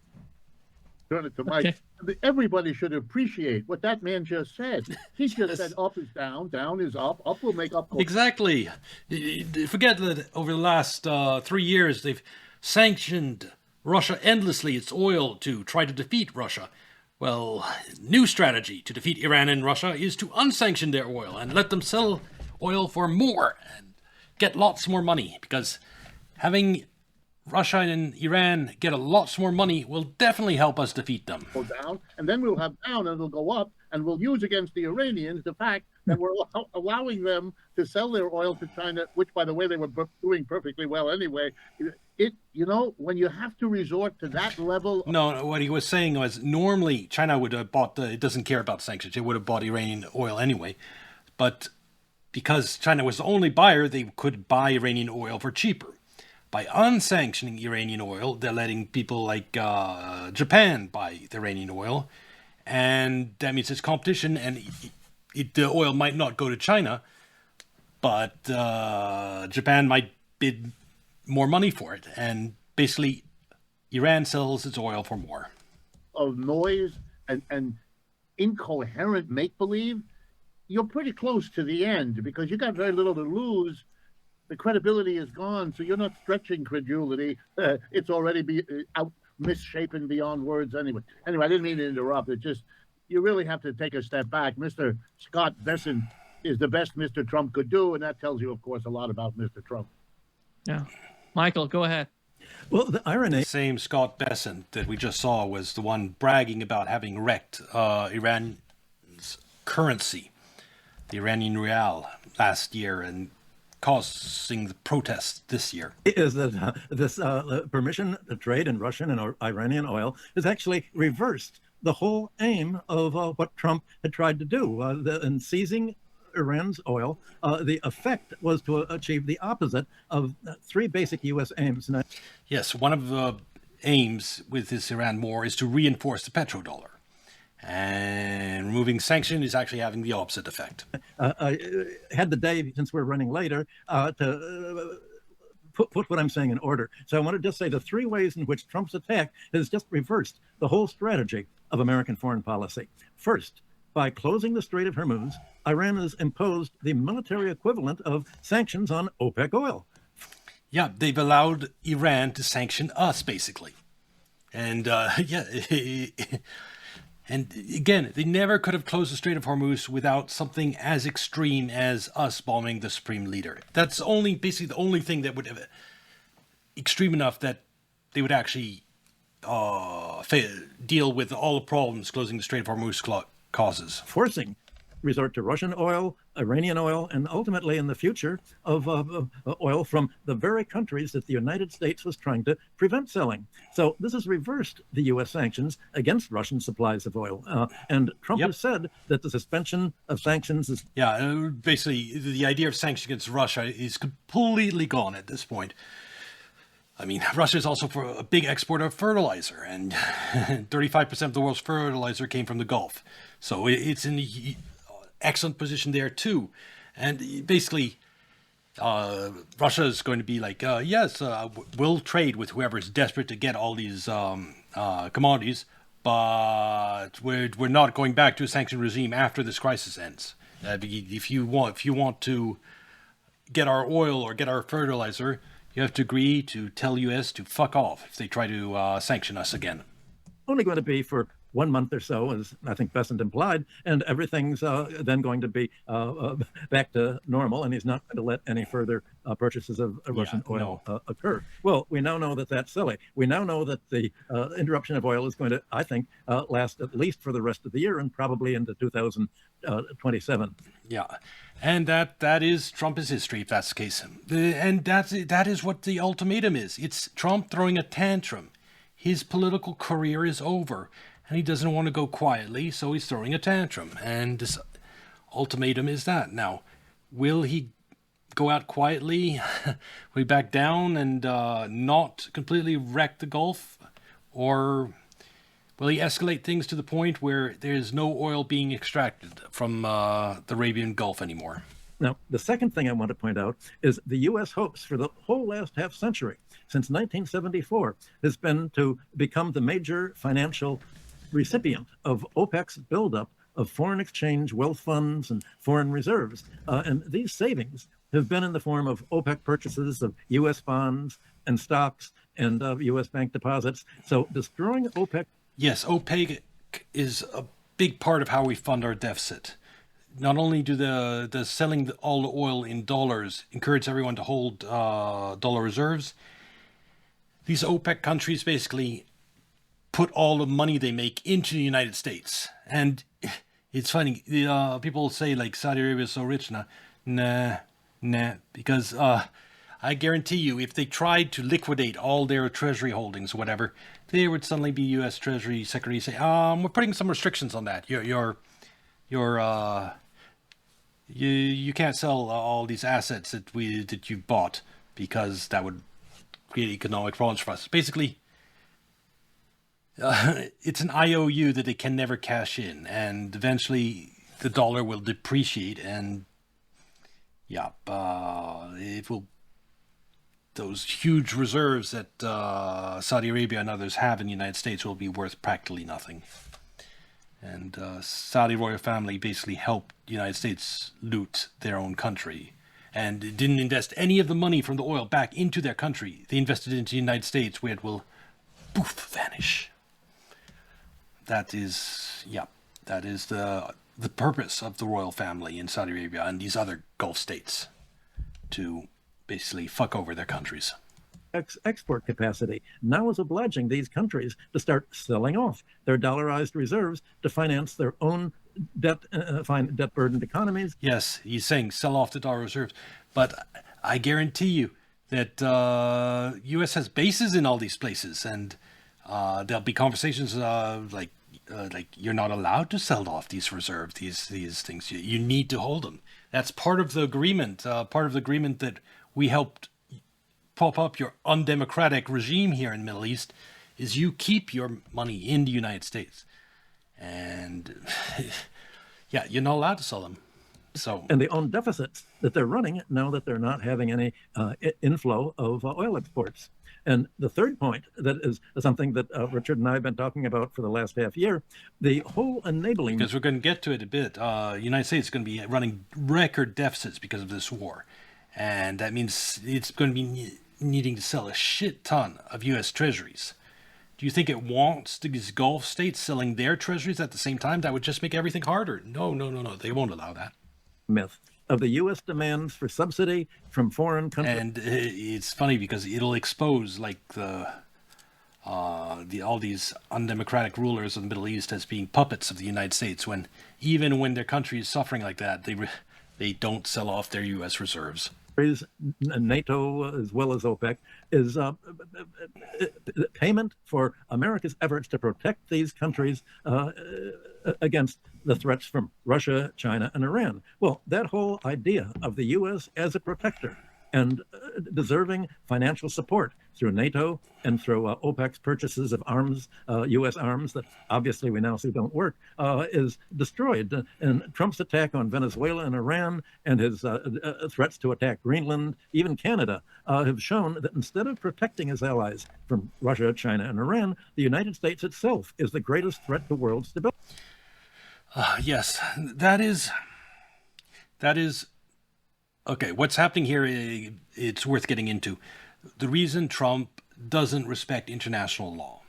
Speaker 7: Turn it to Mike. Okay. Everybody should appreciate what that man just said. He just said up is down, down is up, up will make up.
Speaker 1: Exactly. Forget that over the last 3 years, they've sanctioned Russia endlessly, its oil, to try to defeat Russia. Well, new strategy to defeat Iran and Russia is to unsanction their oil and let them sell oil for more and get lots more money, because having Russia and Iran get a lot more money will definitely help us defeat them.
Speaker 7: Go down, and then we'll have down, and it'll go up, and we'll use against the Iranians the fact that we're allowing them to sell their oil to China, which, by the way, they were doing perfectly well anyway. When you have to resort to that level.
Speaker 1: No, what he was saying was normally China would have bought it doesn't care about sanctions. It would have bought Iranian oil anyway, but because China was the only buyer, they could buy Iranian oil for cheaper. By unsanctioning Iranian oil, they're letting people like Japan buy the Iranian oil, and that means it's competition, and the oil might not go to China, but Japan might bid more money for it, and basically Iran sells its oil for more.
Speaker 7: Of noise and incoherent make-believe, you're pretty close to the end, because you got very little to lose. The credibility is gone, so you're not stretching credulity. It's already misshapen beyond words anyway. Anyway, I didn't mean to interrupt. It just, you really have to take a step back. Mr. Scott Bessent is the best Mr. Trump could do, and that tells you, of course, a lot about Mr. Trump.
Speaker 8: Yeah. Michael, go ahead.
Speaker 7: Well, the irony...
Speaker 1: The same Scott Bessent that we just saw was the one bragging about having wrecked Iran's currency, the Iranian rial, last year, and causing the protests this year.
Speaker 7: Is that this permission to trade in Russian and Iranian oil is actually reversed the whole aim of what Trump had tried to do. In seizing Iran's oil, the effect was to achieve the opposite of 3 basic U.S. aims.
Speaker 1: Yes, one of the aims with this Iran war is to reinforce the petro-dollar. And removing sanction is actually having the opposite effect.
Speaker 10: I had the day, since we're running later, to put what I'm saying in order. So I want to just say the three ways in which Trump's attack has just reversed the whole strategy of American foreign policy. First, by closing the Strait of Hormuz, Iran has imposed the military equivalent of sanctions on OPEC oil.
Speaker 1: Yeah, they've allowed Iran to sanction us, basically. And and again, they never could have closed the Strait of Hormuz without something as extreme as us bombing the supreme leader. That's basically the only thing that would have extreme enough that they would actually deal with all the problems closing the Strait of Hormuz causes.
Speaker 10: Forcing resort to Russian oil, Iranian oil, and ultimately in the future of oil from the very countries that the United States was trying to prevent selling. So this has reversed the U.S. sanctions against Russian supplies of oil. And Trump has said that the suspension of sanctions is...
Speaker 1: Yeah, basically the idea of sanctions against Russia is completely gone at this point. I mean, Russia is also a big exporter of fertilizer, and 35% of the world's fertilizer came from the Gulf. So it's in the excellent position there too. And basically, Russia is going to be like, yes, we'll trade with whoever is desperate to get all these commodities, but we're not going back to a sanction regime after this crisis ends. If you want to get our oil or get our fertilizer, you have to agree to tell US to fuck off if they try to sanction us again.
Speaker 10: Only going to be for 1 month or so, as I think Bessent implied, and everything's then going to be back to normal, and he's not going to let any further purchases of Russian oil occur. Well, we now know that that's silly. We now know that the interruption of oil is going to, I think, last at least for the rest of the year and probably into 2027.
Speaker 1: Yeah, and that is Trump's history, if that's the case. And that is what the ultimatum is. It's Trump throwing a tantrum. His political career is over. And he doesn't want to go quietly, so he's throwing a tantrum. And this ultimatum is that. Now, will he go out quietly, will he back down and not completely wreck the Gulf? Or will he escalate things to the point where there's no oil being extracted from the Arabian Gulf anymore?
Speaker 10: Now, the second thing I want to point out is the U.S. hopes for the whole last half century, since 1974, has been to become the major financial recipient of OPEC's buildup of foreign exchange wealth funds and foreign reserves. And these savings have been in the form of OPEC purchases of U.S. bonds and stocks and U.S. bank deposits. So destroying OPEC...
Speaker 1: Yes, OPEC is a big part of how we fund our deficit. Not only do the selling all the oil in dollars encourage everyone to hold dollar reserves, these OPEC countries basically put all the money they make into the United States. And it's funny, people say like Saudi Arabia is so rich now. Nah, because I guarantee you, if they tried to liquidate all their treasury holdings or whatever, there would suddenly be U.S. Treasury Secretary say, we're putting some restrictions on that. You can't sell all these assets that you've bought because that would create economic problems for us. Basically, it's an IOU that they can never cash in, and eventually the dollar will depreciate, and it will. Those huge reserves that Saudi Arabia and others have in the United States will be worth practically nothing. And Saudi royal family basically helped the United States loot their own country, and didn't invest any of the money from the oil back into their country. They invested it into the United States, where it will poof vanish. That is the purpose of the royal family in Saudi Arabia and these other Gulf states, to basically fuck over their countries.
Speaker 10: Export capacity now is obliging these countries to start selling off their dollarized reserves to finance their own debt-burdened economies.
Speaker 1: Yes, he's saying sell off the dollar reserves, but I guarantee you that U.S. has bases in all these places, and there'll be conversations like you're not allowed to sell off these reserves, these things. You need to hold them. That's part of the agreement. Part of the agreement that we helped pop up your undemocratic regime here in the Middle East is you keep your money in the United States. And yeah, you're not allowed to sell them. So,
Speaker 10: and they own deficits that they're running now that they're not having any inflow of oil exports. And the third point that is something that Richard and I have been talking about for the last half year, the whole enabling...
Speaker 1: Because we're going to get to it a bit. United States is going to be running record deficits because of this war. And that means it's going to be needing to sell a shit ton of U.S. treasuries. Do you think it wants these Gulf states selling their treasuries at the same time? That would just make everything harder. No. They won't allow that.
Speaker 10: Myth of the U.S. demands for subsidy from foreign countries.
Speaker 1: And it's funny because it'll expose like all these undemocratic rulers of the Middle East as being puppets of the United States, when even when their country is suffering like that, they don't sell off their U.S. reserves.
Speaker 10: NATO as well as OPEC is payment for America's efforts to protect these countries against the threats from Russia, China, and Iran. Well, that whole idea of the U.S. as a protector and deserving financial support through NATO and through OPEC's purchases of arms, U.S. arms that obviously we now see don't work, is destroyed. And Trump's attack on Venezuela and Iran and his threats to attack Greenland, even Canada, have shown that instead of protecting his allies from Russia, China, and Iran, the United States itself is the greatest threat to world stability.
Speaker 1: Yes, that is okay. What's happening here, it's worth getting into. The reason Trump doesn't respect international law,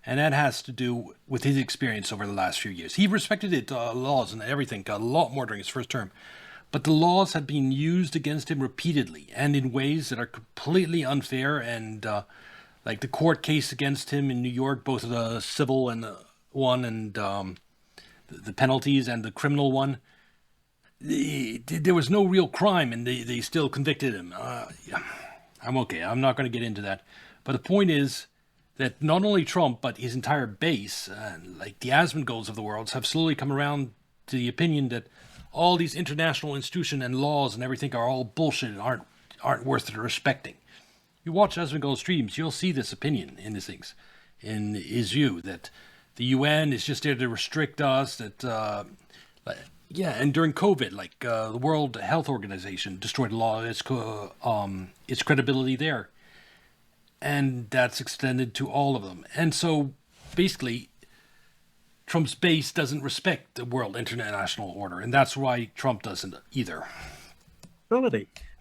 Speaker 1: and that has to do with his experience over the last few years. He respected it, laws and everything, a lot more during his first term. But the laws had been used against him repeatedly and in ways that are completely unfair. And like the court case against him in New York, both the civil and the one and the penalties and the criminal one, there was no real crime and they still convicted him. I'm okay. I'm not going to get into that. But the point is that not only Trump, but his entire base, like the Asmongols of the world, have slowly come around to the opinion that all these international institutions and laws and everything are all bullshit and aren't worth respecting. You watch Asmongold streams, you'll see this opinion in these things, in his view that the UN is just there to restrict us, that, and during COVID, like the World Health Organization destroyed a lot of its credibility there. And that's extended to all of them. And so basically, Trump's base doesn't respect the world international order. And that's why Trump doesn't either.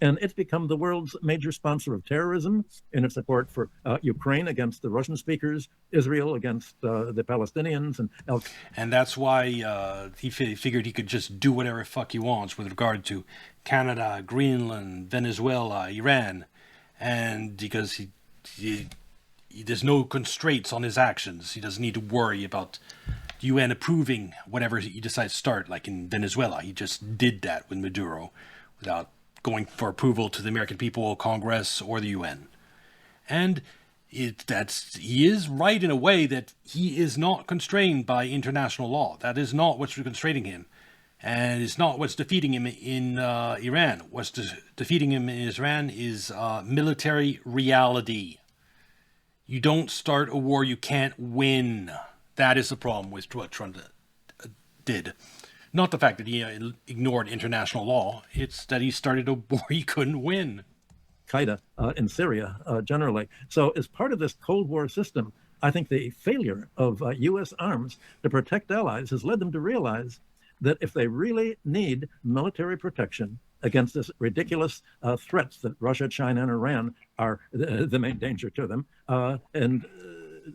Speaker 10: And it's become the world's major sponsor of terrorism in its support for Ukraine against the Russian speakers, Israel against the Palestinians.
Speaker 1: And that's why he figured he could just do whatever the fuck he wants with regard to Canada, Greenland, Venezuela, Iran. And because there's no constraints on his actions. He doesn't need to worry about the UN approving whatever he decides to start, like in Venezuela. He just did that with Maduro without going for approval to the American people, Congress, or the UN. And he is right in a way that he is not constrained by international law. That is not what's constraining him. And it's not what's defeating him in Iran. What's defeating him in Iran is military reality. You don't start a war you can't win. That is the problem with what Trump did. Not the fact that he ignored international law. It's that he started a war he couldn't win.
Speaker 10: Qaeda in Syria generally. So as part of this Cold War system, I think the failure of U.S. arms to protect allies has led them to realize that if they really need military protection against this ridiculous threats that Russia, China, and Iran are the main danger to them, and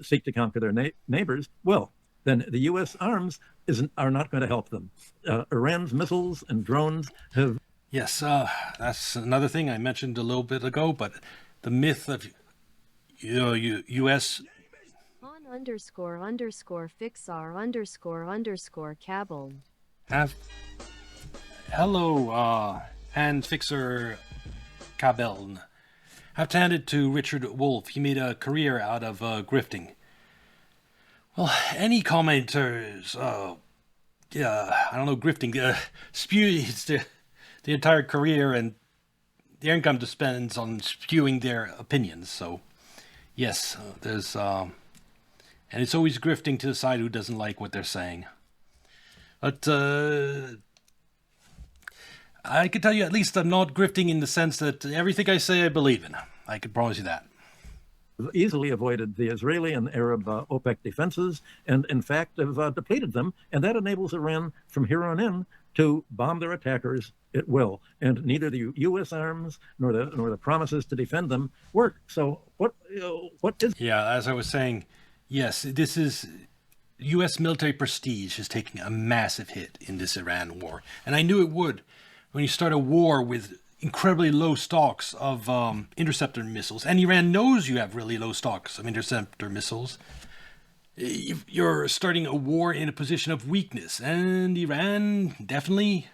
Speaker 10: seek to conquer their neighbors, well, then the U.S. arms are not going to help them. Iran's missiles and drones have...
Speaker 1: Yes, that's another thing I mentioned a little bit ago, but the myth of U.S.
Speaker 11: __fixar__Kabul.
Speaker 1: Hello, Hand Fixer Kabel. Have to hand it to Richard Wolff. He made a career out of grifting. Well, any commenters, grifting, spew the entire career, and their income depends on spewing their opinions. So, yes, there's, and it's always grifting to the side who doesn't like what they're saying. But I can tell you at least I'm not grifting in the sense that everything I say I believe in. I can promise you that.
Speaker 10: Easily avoided the Israeli and Arab OPEC defenses, and in fact have depleted them, and that enables Iran from here on in to bomb their attackers at will, and neither the U.S. arms nor the promises to defend them work. So what is?
Speaker 1: Yeah, as I was saying, yes, this is U.S. military prestige is taking a massive hit in this Iran war, and I knew it would. When you start a war with incredibly low stocks of interceptor missiles, and Iran knows you have really low stocks of interceptor missiles, you're starting a war in a position of weakness, and Iran definitely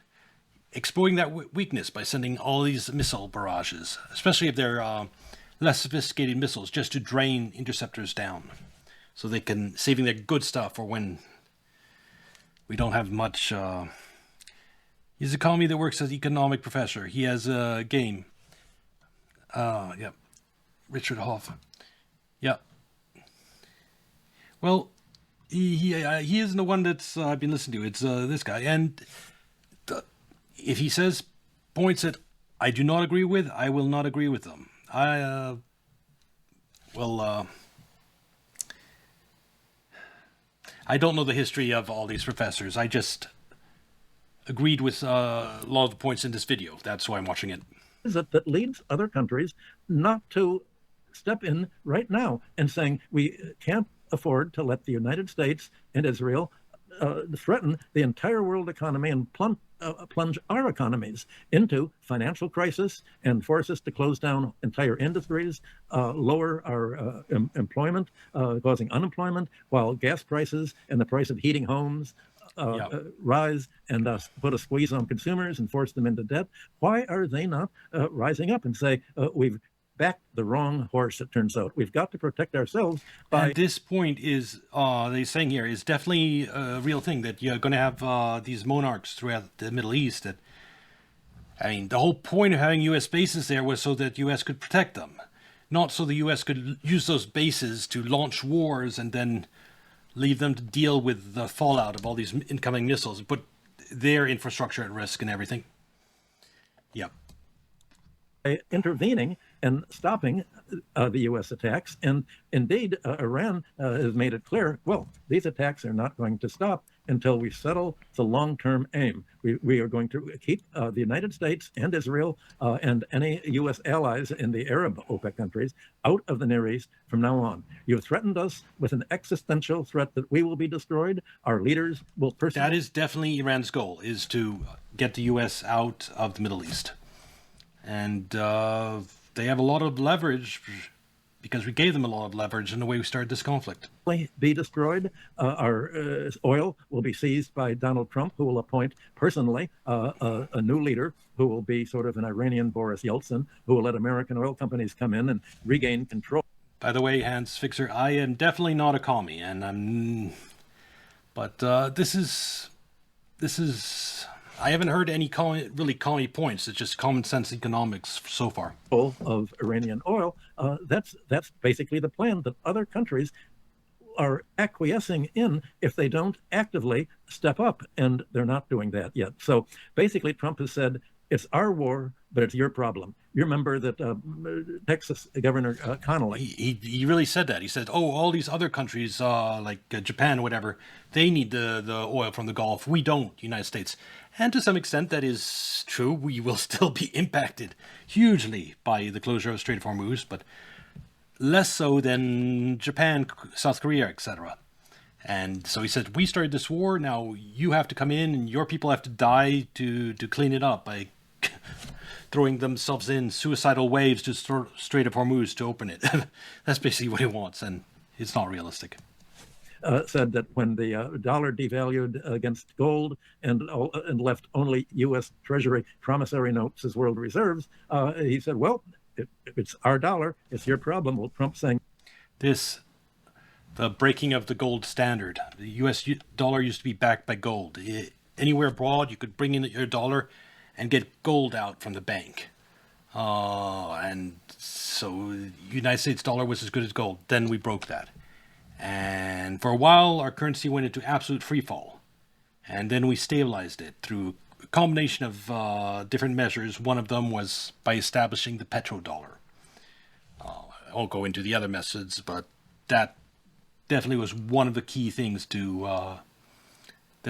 Speaker 1: exploiting that weakness by sending all these missile barrages, especially if they're less sophisticated missiles, just to drain interceptors down, so they can saving their good stuff for when we don't have much. He's a colleague that works as economic professor. He has a game. Yeah. Richard Hoff. Yeah. Well, he isn't the one that's I've been listening to. It's this guy. And if he says points that I do not agree with, I will not agree with them. I don't know the history of all these professors. I just agreed with a lot of the points in this video. That's why I'm watching it.
Speaker 10: Is it that leads other countries not to step in right now and saying we can't afford to let the United States and Israel threaten the entire world economy and plunge our economies into financial crisis and force us to close down entire industries, lower our employment, causing unemployment, while gas prices and the price of heating homes rise and put a squeeze on consumers and force them into debt. Why are they not rising up and say, we've backed the wrong horse, it turns out. We've got to protect ourselves by...
Speaker 1: And this point is, they're saying here, is definitely a real thing, that you're going to have these monarchs throughout the Middle East. That, I mean, the whole point of having U.S. bases there was so that U.S. could protect them, not so the U.S. could use those bases to launch wars and then leave them to deal with the fallout of all these incoming missiles, put their infrastructure at risk and everything. Yep.
Speaker 10: Intervening and stopping the U.S. attacks. And indeed, Iran has made it clear, well, these attacks are not going to stop until we settle the long-term aim. We are going to keep the United States and Israel and any U.S. allies in the Arab OPEC countries out of the Near East from now on. You've threatened us with an existential threat that we will be destroyed. Our leaders will persevere.
Speaker 1: That is definitely Iran's goal, is to get the U.S. out of the Middle East. And they have a lot of leverage because we gave them a lot of leverage in the way we started this conflict.
Speaker 10: Be destroyed. Our oil will be seized by Donald Trump, who will appoint personally a new leader who will be sort of an Iranian Boris Yeltsin, who will let American oil companies come in and regain control.
Speaker 1: By the way, Hans Fixer, I am definitely not a commie, and but this is. I haven't heard any really commie points. It's just common sense economics so far.
Speaker 10: Of Iranian oil, that's basically the plan that other countries are acquiescing in if they don't actively step up, and they're not doing that yet. So basically, Trump has said, it's our war, but it's your problem. You remember that Texas Governor Connolly.
Speaker 1: He really said that. He said, oh, all these other countries, like Japan, whatever, they need the oil from the Gulf. We don't, United States. And to some extent, that is true. We will still be impacted hugely by the closure of Strait of Hormuz, but less so than Japan, South Korea, etc. And so he said, we started this war. Now you have to come in and your people have to die to clean it up by throwing themselves in suicidal waves to Strait of Hormuz to open it. That's basically what he wants, and it's not realistic.
Speaker 10: Said that when the dollar devalued against gold and left only U.S. Treasury promissory notes as world reserves, he said, well, if it's our dollar, it's your problem. Well, Trump saying
Speaker 1: the breaking of the gold standard. The U.S. dollar used to be backed by gold. Anywhere abroad, you could bring in your dollar and get gold out from the bank. And so United States dollar was as good as gold. Then we broke that. And for a while, our currency went into absolute free fall. And then we stabilized it through a combination of different measures. One of them was by establishing the petro-dollar. I won't go into the other methods, but that definitely was one of the key things that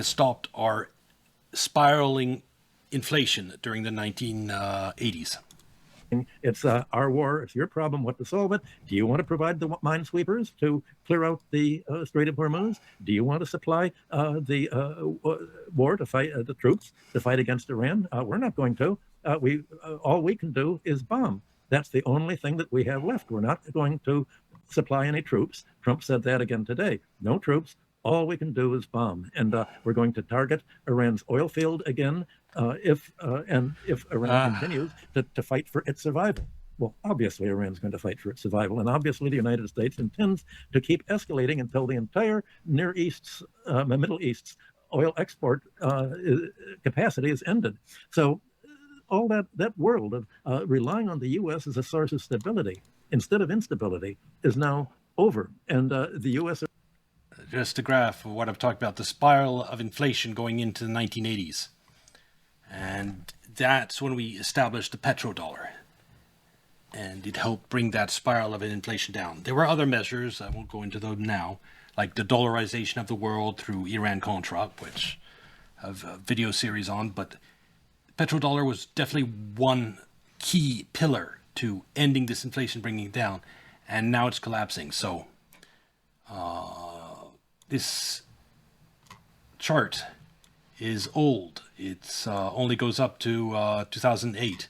Speaker 1: stopped our spiraling inflation during the 1980s.
Speaker 10: It's our war. It's your problem. What to solve it? Do you want to provide the minesweepers to clear out the Strait of Hormuz? Do you want to supply the war to fight the troops to fight against Iran? We're not going to. All we can do is bomb. That's the only thing that we have left. We're not going to supply any troops. Trump said that again today. No troops. All we can do is bomb, and we're going to target Iran's oil field again if Iran continues to fight for its survival. Well, obviously Iran's going to fight for its survival, and obviously the United States intends to keep escalating until the entire Middle East's oil export capacity is ended. So all that world of relying on the U.S. as a source of stability instead of instability is now over, and the U.S.
Speaker 1: Just a graph of what I've talked about, the spiral of inflation going into the 1980s. And that's when we established the petrodollar. And it helped bring that spiral of inflation down. There were other measures, I won't go into them now, like the dollarization of the world through Iran-Contra, which I have a video series on, but petrodollar was definitely one key pillar to ending this inflation, bringing it down, and now it's collapsing. So this chart is old. It's only goes up to 2008,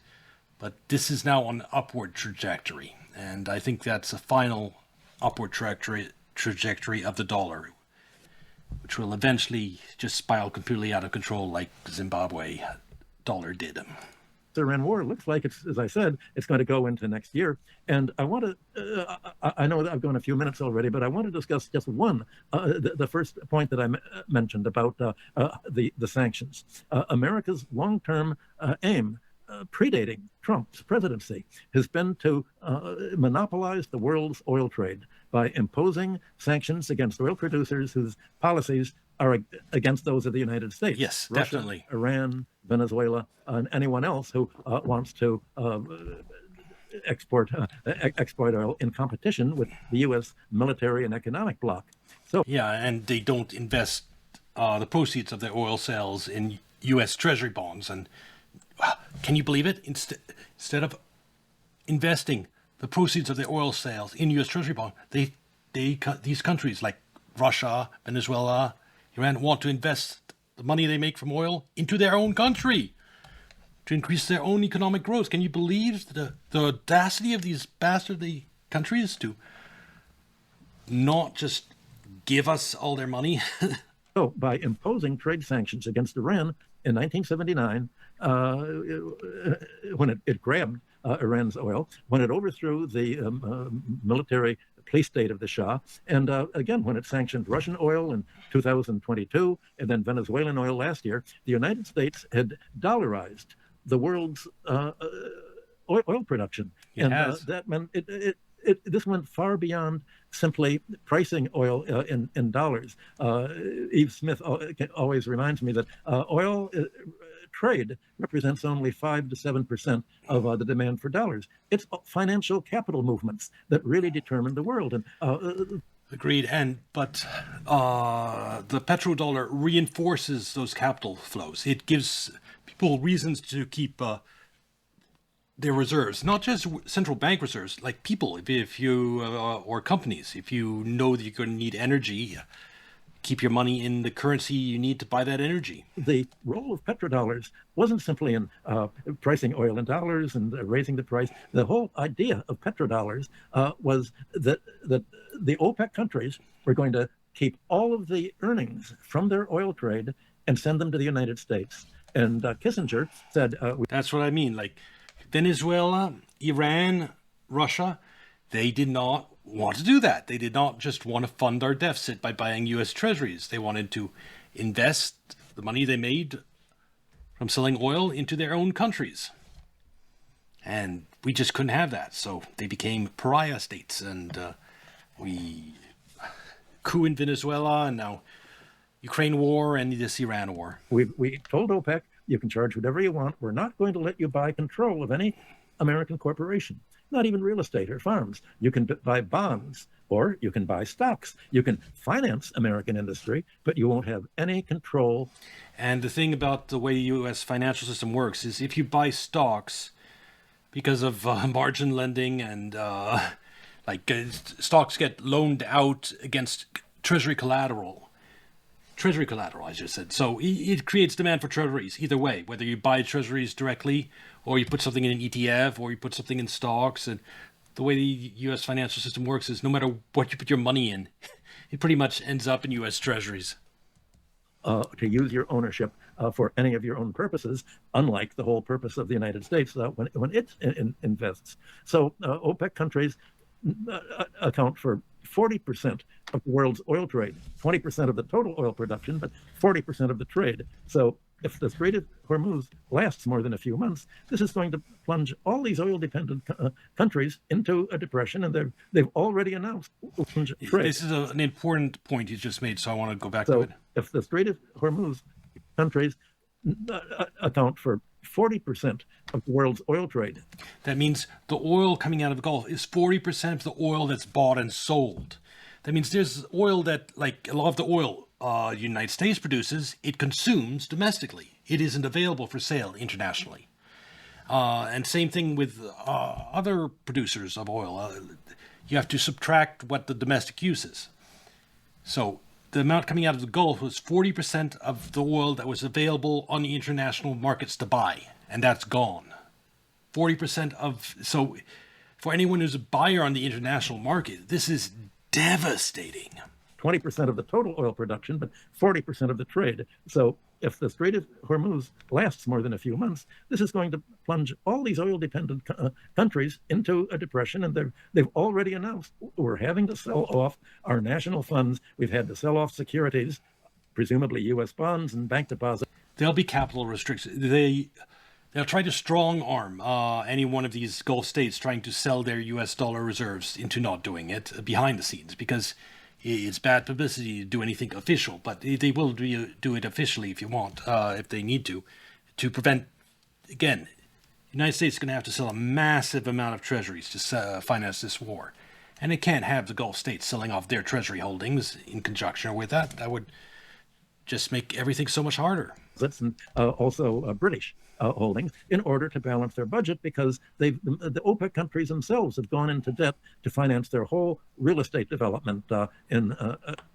Speaker 1: but this is now on an upward trajectory, and I think that's a final upward trajectory of the dollar, which will eventually just spiral completely out of control like Zimbabwe dollar did.
Speaker 10: Iran war looks like it's, as I said, it's going to go into next year. And I want to, I know that I've gone a few minutes already, but I want to discuss just one, the first point that I mentioned about the sanctions. America's long-term aim, predating Trump's presidency, has been to monopolize the world's oil trade by imposing sanctions against oil producers whose policies are against those of the United States.
Speaker 1: Yes,
Speaker 10: Russia,
Speaker 1: definitely.
Speaker 10: Iran, Venezuela, and anyone else who wants to export oil in competition with the U.S. military and economic bloc. So
Speaker 1: yeah, and they don't invest the proceeds of their oil sales in U.S. Treasury bonds. And can you believe it? Instead of investing the proceeds of their oil sales in U.S. Treasury bonds, these countries like Russia, Venezuela, Iran want to invest the money they make from oil into their own country to increase their own economic growth. Can you believe the audacity of these bastardly countries to not just give us all their money?
Speaker 10: So by imposing trade sanctions against Iran in 1979, when it grabbed Iran's oil, when it overthrew the military police state of the Shah, and again, when it sanctioned Russian oil in 2022, and then Venezuelan oil last year, the United States had dollarized the world's oil production.
Speaker 1: It has.
Speaker 10: That meant this went far beyond simply pricing oil in dollars. Eve Smith always reminds me that oil trade represents only 5 to 7% of the demand for dollars. It's financial capital movements that really determine the world. And
Speaker 1: agreed. But the petrodollar reinforces those capital flows. It gives people reasons to keep their reserves, not just central bank reserves, like people, if you or companies, if you know that you're going to need energy, keep your money in the currency you need to buy that energy.
Speaker 10: The role of petrodollars wasn't simply in pricing oil in dollars and raising the price. The whole idea of petrodollars was that the OPEC countries were going to keep all of the earnings from their oil trade and send them to the United States. And Kissinger said...
Speaker 1: That's what I mean. Like Venezuela, Iran, Russia, they did not want to do that. They did not just want to fund our deficit by buying U.S. treasuries. They wanted to invest the money they made from selling oil into their own countries. And we just couldn't have that. So they became pariah states, and we coup in Venezuela, and now Ukraine war and this Iran war.
Speaker 10: We told OPEC, you can charge whatever you want. We're not going to let you buy control of any American corporation, not even real estate or farms. You can buy bonds or you can buy stocks. You can finance American industry, but you won't have any control.
Speaker 1: And the thing about the way the U.S. financial system works is if you buy stocks because of margin lending and stocks get loaned out against treasury collateral, I just said. So it creates demand for treasuries either way, whether you buy treasuries directly or you put something in an ETF or you put something in stocks. And the way the U.S. financial system works is no matter what you put your money in, it pretty much ends up in U.S. treasuries.
Speaker 10: To use your ownership for any of your own purposes, unlike the whole purpose of the United States when it invests. So OPEC countries account for 40% of the world's oil trade, 20% of the total oil production, but 40% of the trade. So if the Strait of Hormuz lasts more than a few months, this is going to plunge all these oil-dependent countries into a depression, and they've already announced trade.
Speaker 1: This is an important point you just made, so I want to go back to it.
Speaker 10: If the Strait of Hormuz countries account for 40% of the world's oil trade.
Speaker 1: That means the oil coming out of the Gulf is 40% of the oil that's bought and sold. That means there's oil that, like a lot of the oil the United States produces, it consumes domestically. It isn't available for sale internationally. And same thing with other producers of oil. You have to subtract what the domestic use is. So the amount coming out of the Gulf was 40% of the oil that was available on the international markets to buy, and that's gone. 40% of, so for anyone who's a buyer on the international market, this is devastating.
Speaker 10: 20% of the total oil production, but 40% of the trade. So if the Strait of Hormuz lasts more than a few months, this is going to plunge all these oil-dependent countries into a depression, and they've already announced we're having to sell off our national funds. We've had to sell off securities, presumably U.S. bonds and bank deposits.
Speaker 1: There'll be capital restrictions. They'll try to strong arm any one of these Gulf states trying to sell their U.S. dollar reserves into not doing it behind the scenes, because it's bad publicity to do anything official, but they will do it officially if you want, if they need to prevent, again, the United States is going to have to sell a massive amount of treasuries to finance this war. And it can't have the Gulf states selling off their treasury holdings in conjunction with that. That would just make everything so much harder.
Speaker 10: And also British holdings in order to balance their budget, because the OPEC countries themselves have gone into debt to finance their whole real estate development in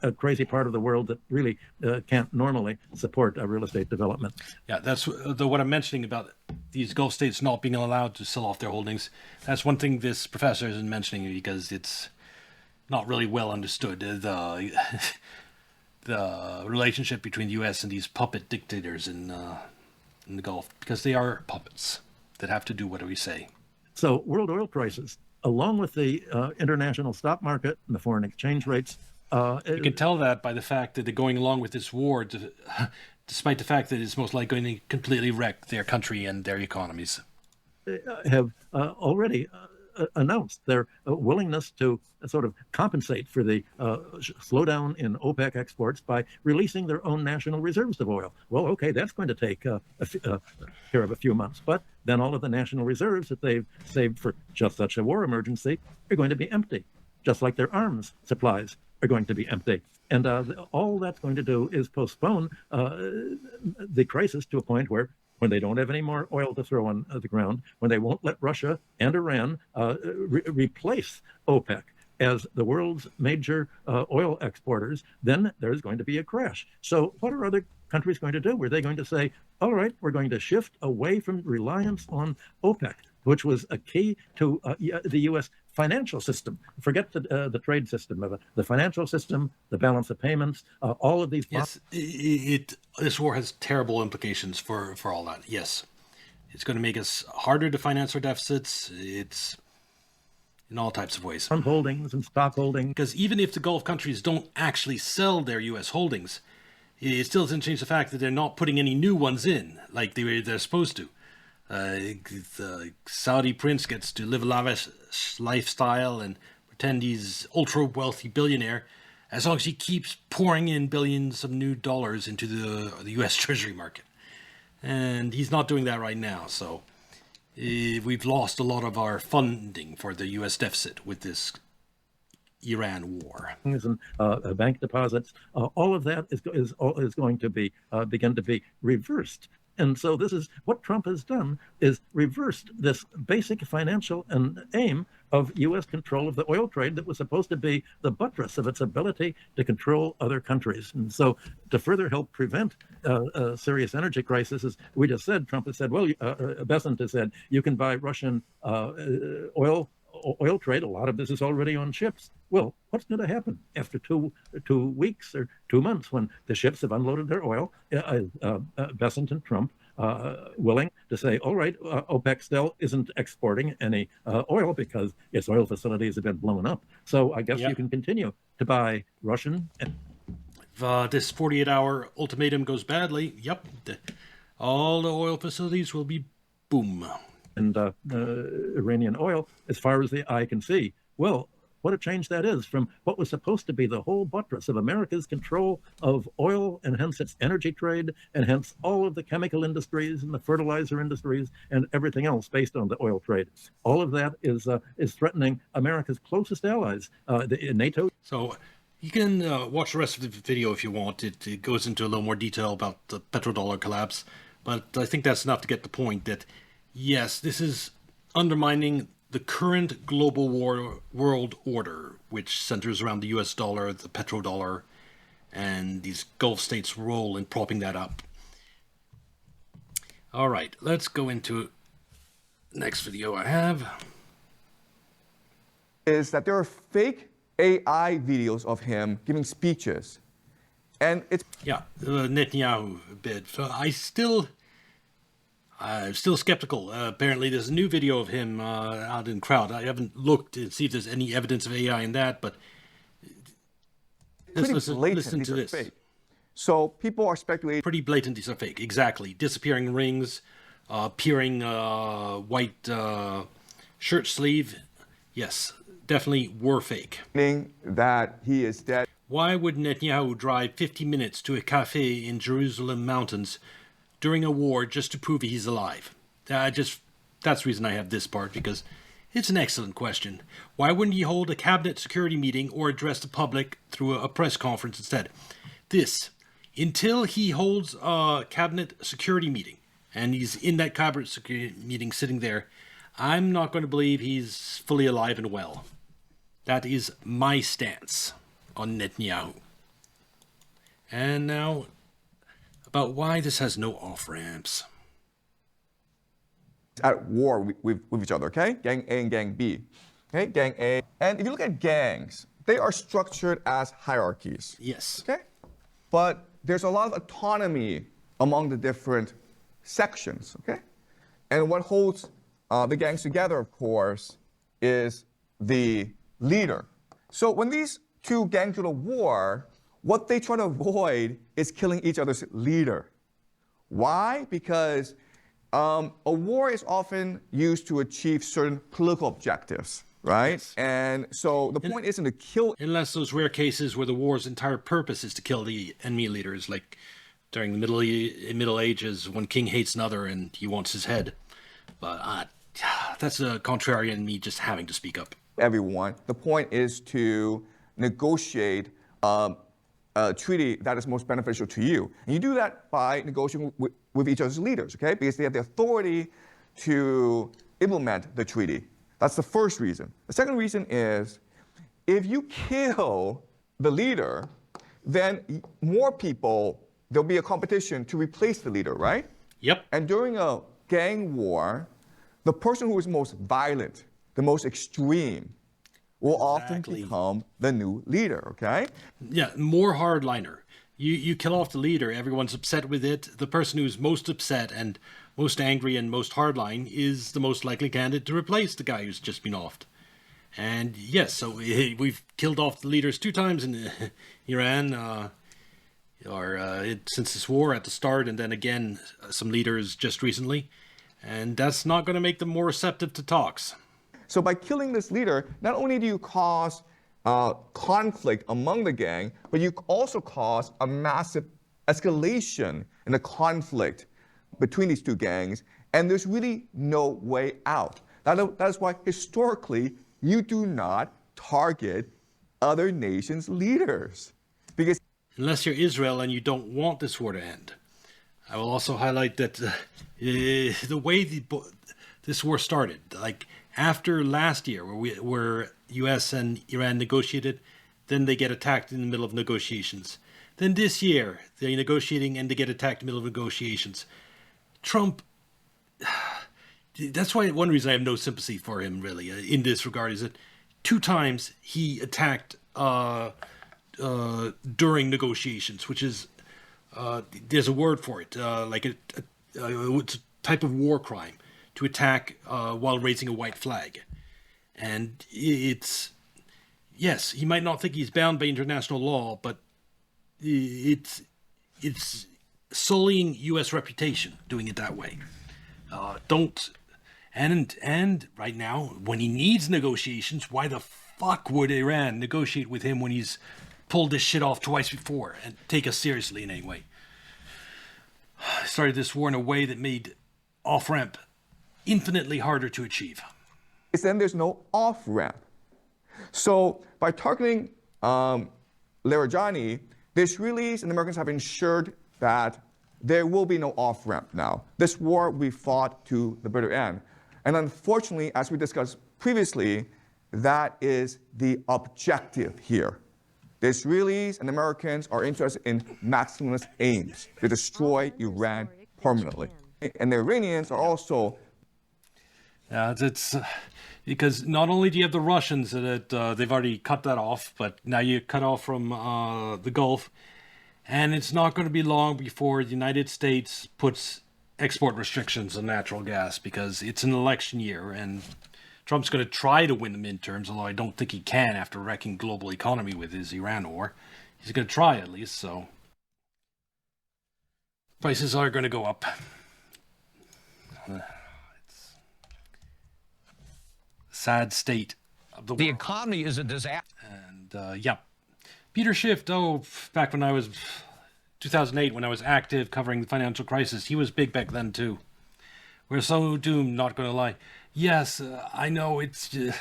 Speaker 10: a crazy part of the world that really can't normally support real estate development.
Speaker 1: Yeah, that's what I'm mentioning about these Gulf states not being allowed to sell off their holdings. That's one thing this professor isn't mentioning because it's not really well understood. The relationship between the U.S. and these puppet dictators in the Gulf, because they are puppets that have to do what we say.
Speaker 10: So world oil prices, along with the international stock market and the foreign exchange rates.
Speaker 1: You can tell that by the fact that they're going along with this war, despite the fact that it's most likely going to completely wreck their country and their economies.
Speaker 10: Have already announced their willingness to sort of compensate for the slowdown in OPEC exports by releasing their own national reserves of oil. Well, okay, that's going to take care of a few months, but then all of the national reserves that they've saved for just such a war emergency are going to be empty, just like their arms supplies are going to be empty. And all that's going to do is postpone the crisis to a point where when they don't have any more oil to throw on the ground, when they won't let Russia and Iran replace OPEC as the world's major oil exporters, then there's going to be a crash. So what are other countries going to do? Are they going to say, all right, we're going to shift away from reliance on OPEC, which was a key to the U.S. financial system? Forget the trade system, the financial system, the balance of payments, all of these.
Speaker 1: Yes, this war has terrible implications for all that. Yes, it's going to make us harder to finance our deficits. It's in all types of ways.
Speaker 10: Fund holdings and stock holdings.
Speaker 1: Because even if the Gulf countries don't actually sell their U.S. holdings, it still doesn't change the fact that they're not putting any new ones in like they're supposed to. The Saudi prince gets to live a lavish lifestyle and pretend he's ultra wealthy billionaire, as long as he keeps pouring in billions of new dollars into the U.S. Treasury market. And he's not doing that right now, so we've lost a lot of our funding for the U.S. deficit with this Iran war.
Speaker 10: And bank deposits, all of that is going to be begin to be reversed. And so this is what Trump has done, is reversed this basic financial aim of U.S. control of the oil trade that was supposed to be the buttress of its ability to control other countries. And so to further help prevent a serious energy crisis, as we just said, Trump has said, well, Besant has said, you can buy Russian oil trade. A lot of this is already on ships. Well, what's going to happen after 2 weeks or 2 months when the ships have unloaded their oil? Besant and Trump willing to say, all right, OPEC still isn't exporting any oil because its oil facilities have been blown up. So I guess you can continue to buy Russian.
Speaker 1: If this 48-hour ultimatum goes badly, all the oil facilities will be boom.
Speaker 10: And Iranian oil as far as the eye can see. Well, what a change that is from what was supposed to be the whole buttress of America's control of oil and hence its energy trade and hence all of the chemical industries and the fertilizer industries and everything else based on the oil trade. All of that is threatening America's closest allies, NATO.
Speaker 1: So you can watch the rest of the video if you want. It goes into a little more detail about the petrodollar collapse, but I think that's enough to get the point that yes, this is undermining the current global world order, which centers around the US dollar, the petrodollar, and these Gulf states' role in propping that up. All right, let's go into the next video I have.
Speaker 11: Is that there are fake AI videos of him giving speeches. And it's...
Speaker 1: Yeah, the Netanyahu bid. So I'm still skeptical. Apparently, there's a new video of him out in crowd. I haven't looked to see if there's any evidence of AI in that, but listen to this.
Speaker 11: Fake. So people are speculating.
Speaker 1: Pretty blatant these are fake. Exactly. Disappearing rings, appearing white shirt sleeve. Yes, definitely were fake.
Speaker 11: That he is dead.
Speaker 1: Why would Netanyahu drive 50 minutes to a cafe in Jerusalem mountains during a war just to prove he's alive? That's the reason I have this part, because it's an excellent question. Why wouldn't he hold a cabinet security meeting or address the public through a press conference instead? Until he holds a cabinet security meeting, and he's in that cabinet security meeting sitting there, I'm not going to believe he's fully alive and well. That is my stance on Netanyahu. And now, about why this has no off-ramps.
Speaker 11: At war with each other, okay? Gang A and Gang B. Okay, Gang A. And if you look at gangs, they are structured as hierarchies.
Speaker 1: Yes.
Speaker 11: Okay? But there's a lot of autonomy among the different sections, okay? And what holds the gangs together, of course, is the leader. So when these two gangs go to war, what they try to avoid is killing each other's leader. Why? Because a war is often used to achieve certain political objectives, right? Yes. And so the point isn't to kill...
Speaker 1: Unless those rare cases where the war's entire purpose is to kill the enemy leaders, like during the Middle Ages, one king hates another and he wants his head. But that's a contrarian in me just having to speak up.
Speaker 11: Everyone. The point is to negotiate a treaty that is most beneficial to you. And you do that by negotiating with each other's leaders, okay? Because they have the authority to implement the treaty. That's the first reason. The second reason is, if you kill the leader, then more people, there'll be a competition to replace the leader, right?
Speaker 1: Yep.
Speaker 11: And during a gang war, the person who is most violent, the most extreme, will often become the new leader, okay?
Speaker 1: Yeah, more hardliner. You kill off the leader, everyone's upset with it. The person who's most upset and most angry and most hardline is the most likely candidate to replace the guy who's just been offed. And yes, so we've killed off the leaders 2 times in Iran, since this war at the start, and then again, some leaders just recently. And that's not going to make them more receptive to talks.
Speaker 11: So by killing this leader, not only do you cause conflict among the gang, but you also cause a massive escalation in the conflict between these two gangs, and there's really no way out. That is why historically you do not target other nations' leaders, because
Speaker 1: unless you're Israel and you don't want this war to end. I will also highlight that the way this war started, like after last year, where U.S. and Iran negotiated, then they get attacked in the middle of negotiations. Then this year, they're negotiating and they get attacked in the middle of negotiations. Trump, that's why one reason I have no sympathy for him, really, in this regard, is that 2 times he attacked during negotiations, which is, there's a word for it, like it's a type of war crime, to attack while raising a white flag. And it's, yes, he might not think he's bound by international law, but it's sullying U.S. reputation doing it that way. And right now, when he needs negotiations, why the fuck would Iran negotiate with him when he's pulled this shit off twice before and take us seriously in any way? Started this war in a way that made off-ramp infinitely harder to achieve.
Speaker 11: Then there's no off-ramp. So by targeting Larijani, the Israelis and the Americans have ensured that there will be no off-ramp now. This war we fought to the bitter end. And unfortunately, as we discussed previously, that is the objective here. The Israelis and Americans are interested in maximalist aims to destroy Iran permanently. And the Iranians are also...
Speaker 1: Yeah, it's because not only do you have the Russians that they've already cut that off, but now you cut off from the Gulf, and it's not going to be long before the United States puts export restrictions on natural gas because it's an election year, and Trump's going to try to win the midterms, although I don't think he can after wrecking global economy with his Iran war. He's going to try at least, so prices are going to go up. It's a sad state of the world.
Speaker 12: The economy is a disaster.
Speaker 1: And yeah, Peter Schiff, back when I was 2008, when I was active covering the financial crisis, he was big back then too. We're so doomed, not going to lie. Yes, I know it's and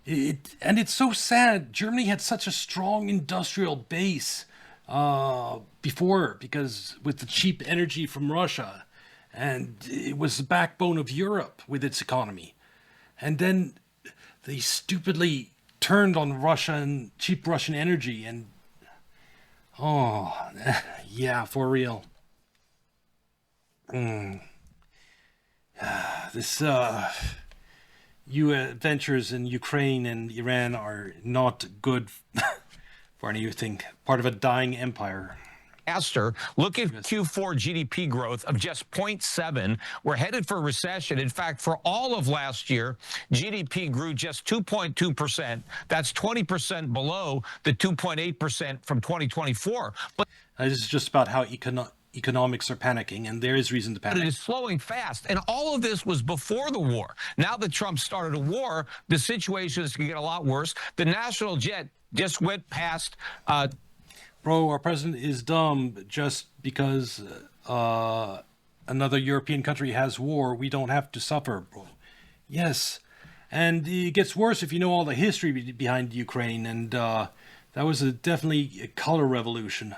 Speaker 1: it's so sad. Germany had such a strong industrial base before, because with the cheap energy from Russia, and it was the backbone of Europe with its economy. And then they stupidly turned on Russia and cheap Russian energy, and yeah, for real. This ventures in Ukraine and Iran are not good for anything. Part of a dying empire.
Speaker 12: Look at Q4 GDP growth of just 0.7. We're headed for recession. In fact, for all of last year, GDP grew just 2.2%. That's 20% below the 2.8% from 2024. But
Speaker 1: this is just about how economics are panicking, and there is reason to panic.
Speaker 12: But it is slowing fast, and all of this was before the war. Now that Trump started a war, the situation is going to get a lot worse. The national jet just went past...
Speaker 1: Bro, our president is dumb. Just because another European country has war, we don't have to suffer, bro. Yes, and it gets worse if you know all the history behind Ukraine, and that was definitely a color revolution.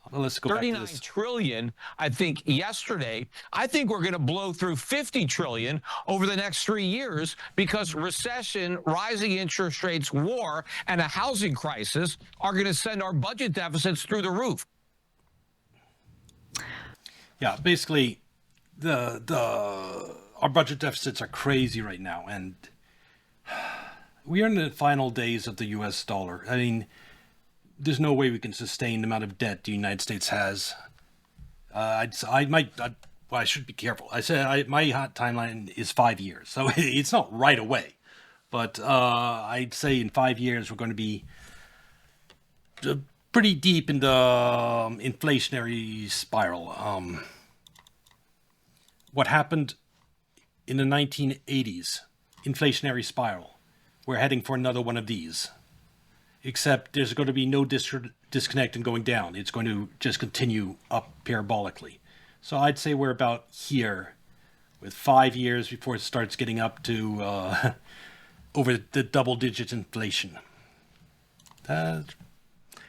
Speaker 1: Let's go back to this.
Speaker 12: 39 trillion, I think, yesterday. I think we're going to blow through 50 trillion over the next 3 years because recession, rising interest rates, war, and a housing crisis are going to send our budget deficits through the roof.
Speaker 1: Yeah, basically, our budget deficits are crazy right now, and we are in the final days of the U.S. dollar. I mean, there's no way we can sustain the amount of debt the United States has. I should be careful. I said my hot timeline is 5 years, so it's not right away. But I'd say in 5 years we're going to be pretty deep in the inflationary spiral. What happened in the 1980s, inflationary spiral. We're heading for another one of these. except there's going to be no disconnect and going down. It's going to just continue up parabolically. So I'd say we're about here with 5 years before it starts getting up to over the double-digit inflation.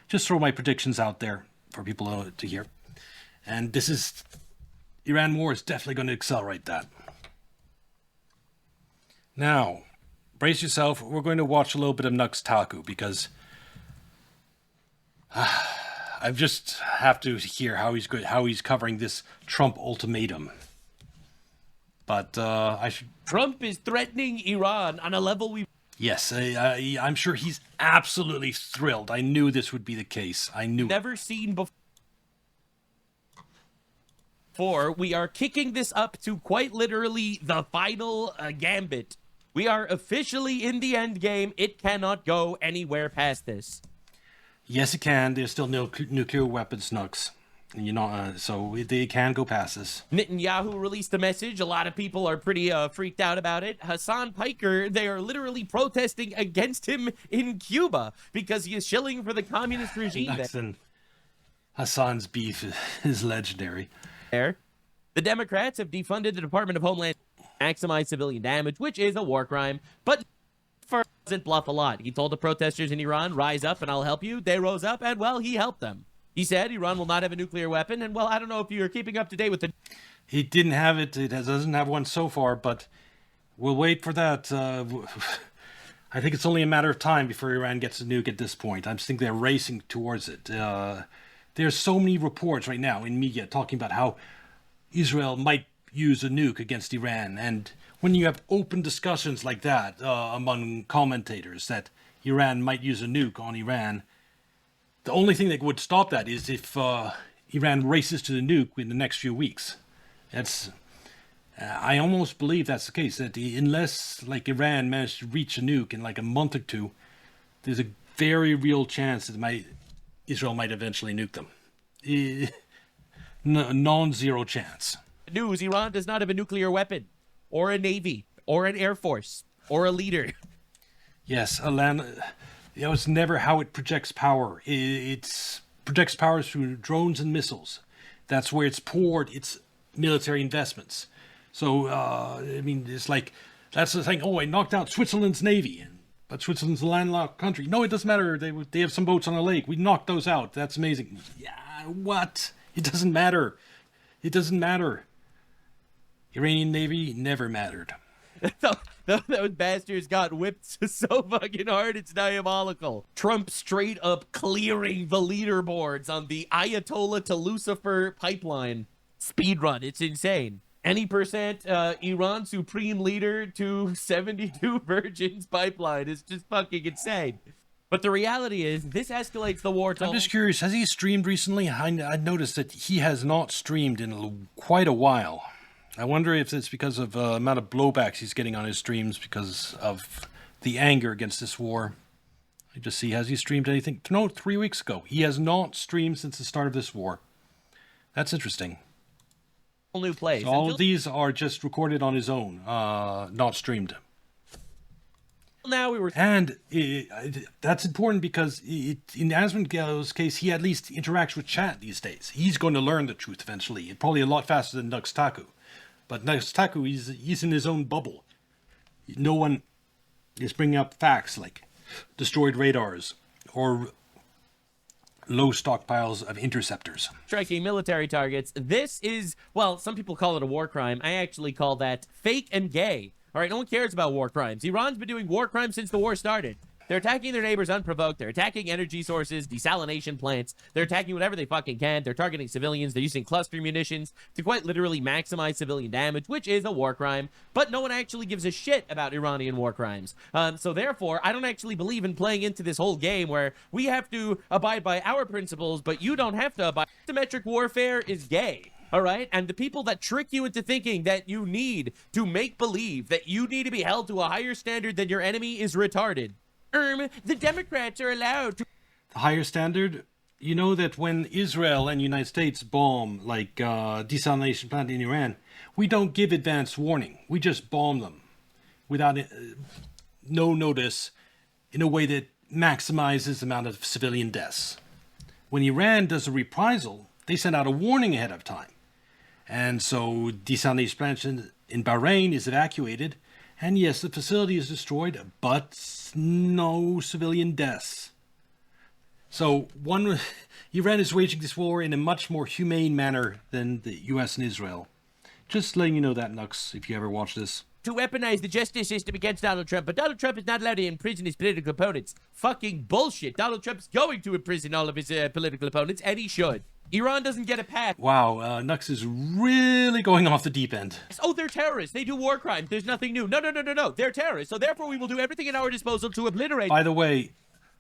Speaker 1: Just throw my predictions out there for people to hear. And this is... Iran war is definitely going to accelerate that. Now, brace yourself. We're going to watch a little bit of Nux Taku because I just have to hear how he's covering this Trump ultimatum. But I should.
Speaker 13: Trump is threatening Iran on a level we.
Speaker 1: Yes, I'm sure he's absolutely thrilled. I knew this would be the case. I knew.
Speaker 13: Never seen before. We are kicking this up to quite literally the final gambit. We are officially in the end game. It cannot go anywhere past this.
Speaker 1: Yes, it can. There's still no nuclear weapons, Nux. So they can go past this.
Speaker 13: Netanyahu released a message. A lot of people are pretty freaked out about it. Hassan Piker, they are literally protesting against him in Cuba because he is shilling for the communist regime.
Speaker 1: Hassan's beef is legendary.
Speaker 13: The Democrats have defunded the Department of Homeland to maximize civilian damage, which is a war crime, but doesn't bluff a lot. He told the protesters in Iran, rise up and I'll help you. They rose up and, well, he helped them. He said Iran will not have a nuclear weapon, and, well, I don't know if you're keeping up to date with the...
Speaker 1: He didn't have it. It doesn't have one so far, but we'll wait for that. I think it's only a matter of time before Iran gets a nuke at this point. I just think they're racing towards it. There's so many reports right now in media talking about how Israel might use a nuke against Iran. And when you have open discussions like that among commentators that Iran might use a nuke on Iran, the only thing that would stop that is if Iran races to the nuke in the next few weeks. I almost believe that's the case, that unless Iran managed to reach a nuke in a month or two, there's a very real chance that Israel might eventually nuke them. Non-zero chance.
Speaker 13: News, Iran does not have a nuclear weapon, or a navy, or an air force, or a leader.
Speaker 1: Yes, it's never how it projects power. It projects power through drones and missiles. That's where it's poured its military investments. So, it's that's the thing. Oh, I knocked out Switzerland's navy, but Switzerland's a landlocked country. No, it doesn't matter. They have some boats on a lake. We knocked those out. That's amazing. Yeah, what? It doesn't matter. It doesn't matter. Iranian navy never mattered.
Speaker 13: Those bastards got whipped so fucking hard, it's diabolical. Trump straight up clearing the leaderboards on the Ayatollah to Lucifer pipeline speedrun. It's insane. Any percent Iran supreme leader to 72 virgins pipeline is just fucking insane. But the reality is, this escalates the war.
Speaker 1: I'm just curious, has he streamed recently? I noticed that he has not streamed in quite a while. I wonder if it's because of the amount of blowbacks he's getting on his streams because of the anger against this war. I just see, has he streamed anything? No, 3 weeks ago. He has not streamed since the start of this war. That's interesting.
Speaker 13: New place.
Speaker 1: So all of these are just recorded on his own, not streamed.
Speaker 13: Now we were,
Speaker 1: and that's important because in Asmongal's case, he at least interacts with chat these days. He's going to learn the truth eventually, probably a lot faster than Nux Taku. But Nux Taku, he's in his own bubble. No one is bringing up facts like destroyed radars or low stockpiles of interceptors.
Speaker 13: Striking military targets. This is, well, some people call it a war crime. I actually call that fake and gay. All right, no one cares about war crimes. Iran's been doing war crimes since the war started. They're attacking their neighbors unprovoked. They're attacking energy sources, desalination plants. They're attacking whatever they fucking can. They're targeting civilians. They're using cluster munitions to quite literally maximize civilian damage, which is a war crime. But no one actually gives a shit about Iranian war crimes. So therefore, I don't actually believe in playing into this whole game where we have to abide by our principles, but you don't have to abide. Asymmetric warfare is gay. All right. And the people that trick you into thinking that you need to make believe that you need to be held to a higher standard than your enemy is retarded. The Democrats are allowed to.
Speaker 1: The higher standard? You know that when Israel and the United States bomb desalination plant in Iran, we don't give advance warning. We just bomb them without no notice in a way that maximizes the amount of civilian deaths. When Iran does a reprisal, they send out a warning ahead of time. And so desalination plant in Bahrain is evacuated, and yes, the facility is destroyed, but no civilian deaths. So Iran is waging this war in a much more humane manner than the US and Israel. Just letting you know that, Nux, if you ever watch this.
Speaker 13: To weaponize the justice system against Donald Trump, but Donald Trump is not allowed to imprison his political opponents. Fucking bullshit. Donald Trump's going to imprison all of his political opponents, and he should. Iran doesn't get a pass.
Speaker 1: Wow, Nux is really going off the deep end.
Speaker 13: Oh, they're terrorists. They do war crimes. There's nothing new. No. They're terrorists. So therefore, we will do everything at our disposal to obliterate.
Speaker 1: By the way,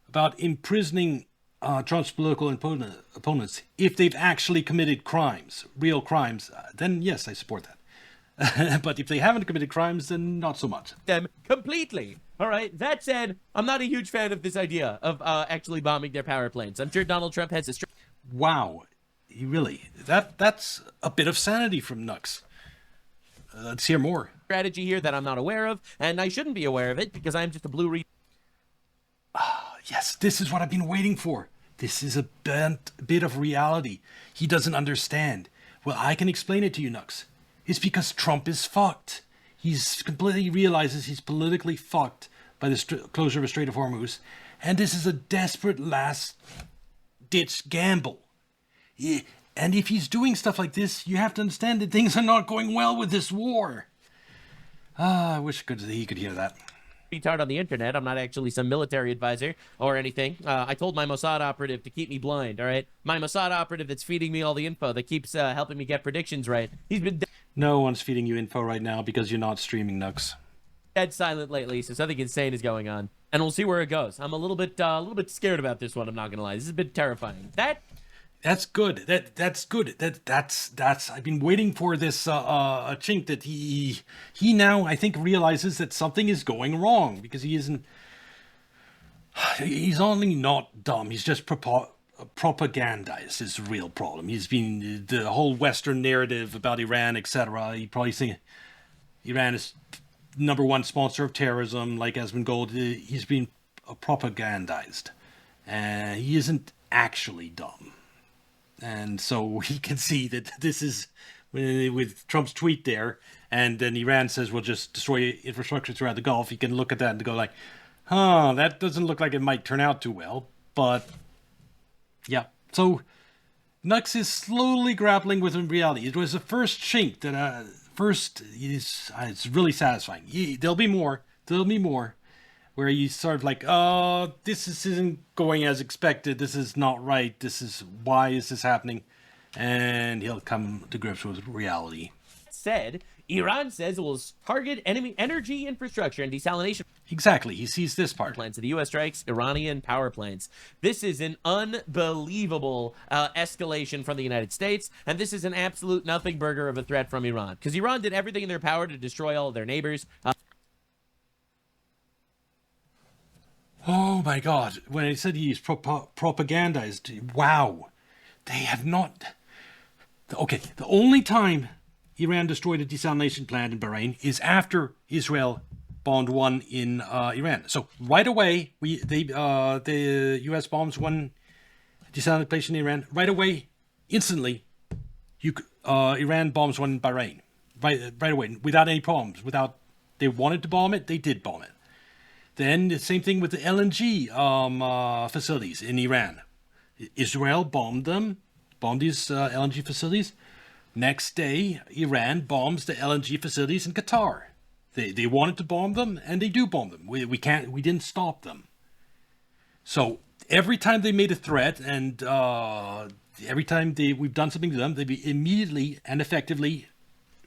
Speaker 1: about imprisoning Trump's political opponents, if they've actually committed crimes, real crimes, then yes, I support that. But if they haven't committed crimes, then not so much.
Speaker 13: Them completely. All right. That said, I'm not a huge fan of this idea of actually bombing their power plants. I'm sure Donald Trump has a...
Speaker 1: Wow. That's a bit of sanity from Nux. Let's hear more.
Speaker 13: Strategy here that I'm not aware of, and I shouldn't be aware of it because I'm just a blue read.
Speaker 1: Yes, this is what I've been waiting for. This is a bit of reality. He doesn't understand. Well, I can explain it to you, Nux. It's because Trump is fucked. He's completely realizes he's politically fucked by the closure of the Strait of Hormuz, and this is a desperate last-ditch gamble. Yeah. And if he's doing stuff like this, you have to understand that things are not going well with this war. I wish he could hear that.
Speaker 13: Retard on the internet. I'm not actually some military advisor or anything. I told my Mossad operative to keep me blind, all right? My Mossad operative that's feeding me all the info, that keeps helping me get predictions right. He's been
Speaker 1: no one's feeding you info right now because you're not streaming, Nux.
Speaker 13: Dead silent lately, so something insane is going on. And we'll see where it goes. I'm a little bit scared about this one, I'm not gonna lie. This is a bit terrifying.
Speaker 1: That's good. That's good. That's I've been waiting for this chink that he now I think realizes that something is going wrong because he's only not dumb. He's just propagandized is the real problem. He's been the whole Western narrative about Iran, etc. He probably think Iran is #1 sponsor of terrorism, like Asmongold. He's been propagandized, and he isn't actually dumb. And so he can see that this is with Trump's tweet there, and then Iran says we'll just destroy infrastructure throughout the Gulf. He can look at that and go like, that doesn't look like it might turn out too well. But yeah, so Nux is slowly grappling with reality. It was the first chink that it's really satisfying. There'll be more. Where you sort of like, this isn't going as expected. This is not right. Why is this happening? And he'll come to grips with reality.
Speaker 13: Said, Iran says it will target enemy energy infrastructure and desalination.
Speaker 1: Exactly. He sees this part.
Speaker 13: Plants of the U.S. strikes Iranian power plants. This is an unbelievable escalation from the United States, and this is an absolute nothing burger of a threat from Iran. Because Iran did everything in their power to destroy all of their neighbors.
Speaker 1: Oh my God, when I said he's propagandized, wow. They have not... Okay, the only time Iran destroyed a desalination plant in Bahrain is after Israel bombed one in Iran. So right away, the U.S. bombs one desalination plant in Iran. Right away, instantly, Iran bombs one in Bahrain. Right away, without any problems. They wanted to bomb it, they did bomb it. Then the same thing with the LNG facilities in Iran. Israel bombed these LNG facilities. Next day, Iran bombs the LNG facilities in Qatar. They wanted to bomb them, and they do bomb them. We didn't stop them. So every time they made a threat, and every time we've done something to them, they immediately and effectively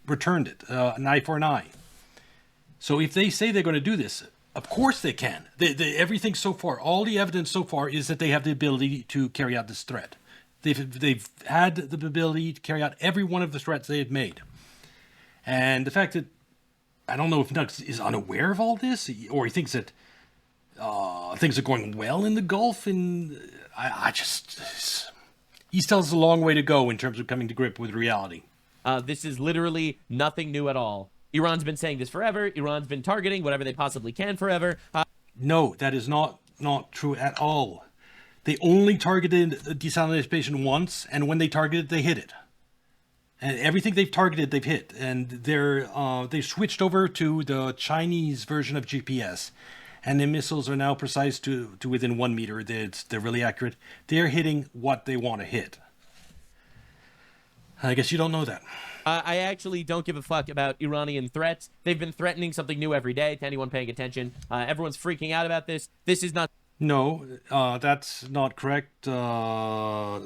Speaker 1: returned it, an eye for an eye. So if they say they're going to do this, of course they can. Everything so far, all the evidence so far is that they have the ability to carry out this threat. They've had the ability to carry out every one of the threats they have made. And the fact that, I don't know if Nux is unaware of all this, or he thinks that things are going well in the Gulf, and he still has a long way to go in terms of coming to grip with reality.
Speaker 13: This is literally nothing new at all. Iran's been saying this forever. Iran's been targeting whatever they possibly can forever.
Speaker 1: No, that is not not true at all. They only targeted desalinization once, and when they targeted, they hit it. And everything they've targeted, they've hit. And they've switched over to the Chinese version of GPS. And the missiles are now precise to within 1 meter. They're really accurate. They're hitting what they want to hit. I guess you don't know that.
Speaker 13: I actually don't give a fuck about Iranian threats. They've been threatening something new every day to anyone paying attention. Everyone's freaking out about this. This is not...
Speaker 1: No, that's not correct. Nux,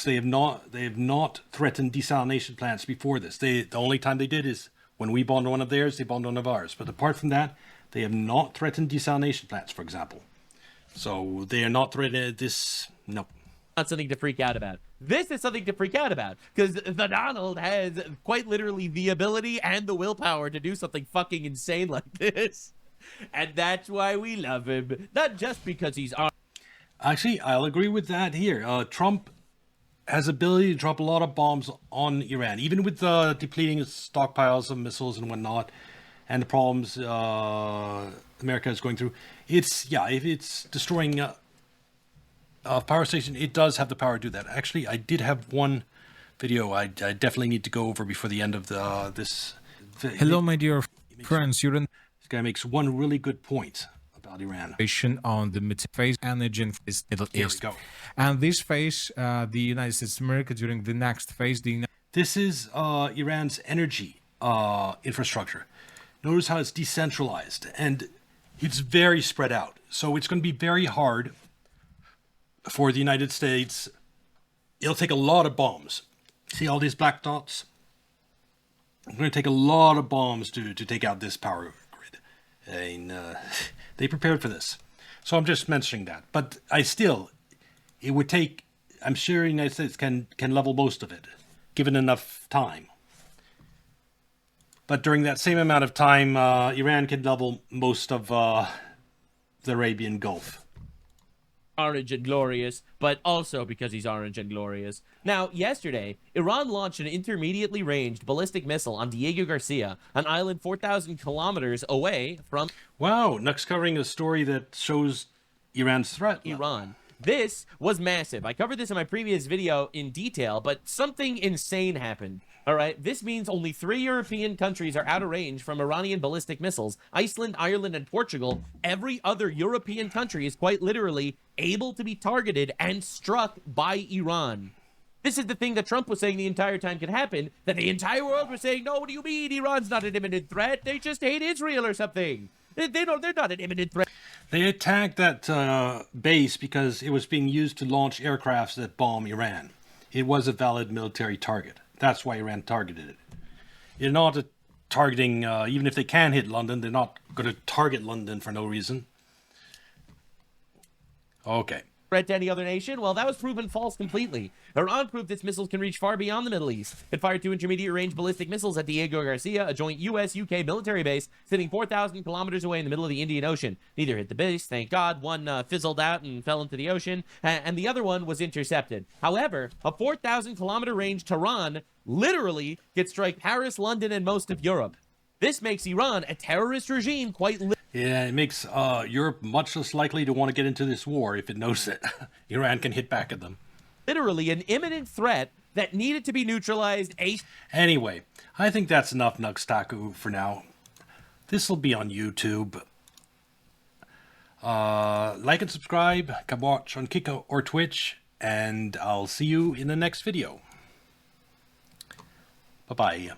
Speaker 1: they have not threatened desalination plants before this. The only time they did is when we bombed one of theirs, they bombed one of ours. But apart from that, they have not threatened desalination plants, for example. So they are not threatening this. No.
Speaker 13: Not something to freak out about. This is something to freak out about because the Donald has quite literally the ability and the willpower to do something fucking insane like this. And that's why we love him. Not just because he's...
Speaker 1: Actually, I'll agree with that here. Trump has ability to drop a lot of bombs on Iran, even with depleting stockpiles of missiles and whatnot, and the problems America is going through. If it's destroying a power station, it does have the power to do that. Actually, I did have one video I definitely need to go over before the end of this.
Speaker 14: Hello, my dear friends.
Speaker 1: This guy makes one really good point about Iran.
Speaker 14: On the phase energy in the Middle East.
Speaker 1: Here we go.
Speaker 14: And this phase, the United States of America, during the next phase,
Speaker 1: this is Iran's energy infrastructure. Notice how it's decentralized and it's very spread out. So it's going to be very hard for the United States. It'll take a lot of bombs. See all these black dots? It's going to take a lot of bombs to take out this power grid. And they prepared for this. So I'm just mentioning that. But it would take, I'm sure the United States can level most of it, given enough time. But during that same amount of time, Iran can level most of the Arabian Gulf.
Speaker 13: Orange and glorious, but also because he's orange and glorious. Now, yesterday, Iran launched an intermediately ranged ballistic missile on Diego Garcia, an island 4,000 kilometers away from...
Speaker 1: Wow, Nux covering a story that shows Iran's threat.
Speaker 13: Iran. This was massive. I covered this in my previous video in detail, but something insane happened. All right, this means only 3 European countries are out of range from Iranian ballistic missiles. Iceland, Ireland, and Portugal. Every other European country is quite literally able to be targeted and struck by Iran. This is the thing that Trump was saying the entire time could happen, that the entire world was saying, no, what do you mean? Iran's not an imminent threat. They just hate Israel or something. They're not an imminent threat.
Speaker 1: They attacked that base because it was being used to launch aircrafts that bomb Iran. It was a valid military target. That's why Iran targeted it. They're not targeting, even if they can hit London, they're not going to target London for no reason. Okay.
Speaker 13: Threat to any other nation? Well, that was proven false completely. Iran proved its missiles can reach far beyond the Middle East. It fired 2 intermediate-range ballistic missiles at Diego Garcia, a joint U.S.-UK military base sitting 4,000 kilometers away in the middle of the Indian Ocean. Neither hit the base, thank God. One fizzled out and fell into the ocean, and the other one was intercepted. However, a 4,000-kilometer range Tehran literally could strike Paris, London, and most of Europe. This makes Iran a terrorist regime quite literally.
Speaker 1: Yeah, it makes Europe much less likely to want to get into this war if it knows that Iran can hit back at them.
Speaker 13: Literally an imminent threat that needed to be neutralized.
Speaker 1: Anyway, I think that's enough Nuxtaku for now. This will be on YouTube. Like and subscribe, come watch on Kiko or Twitch, and I'll see you in the next video. Bye-bye.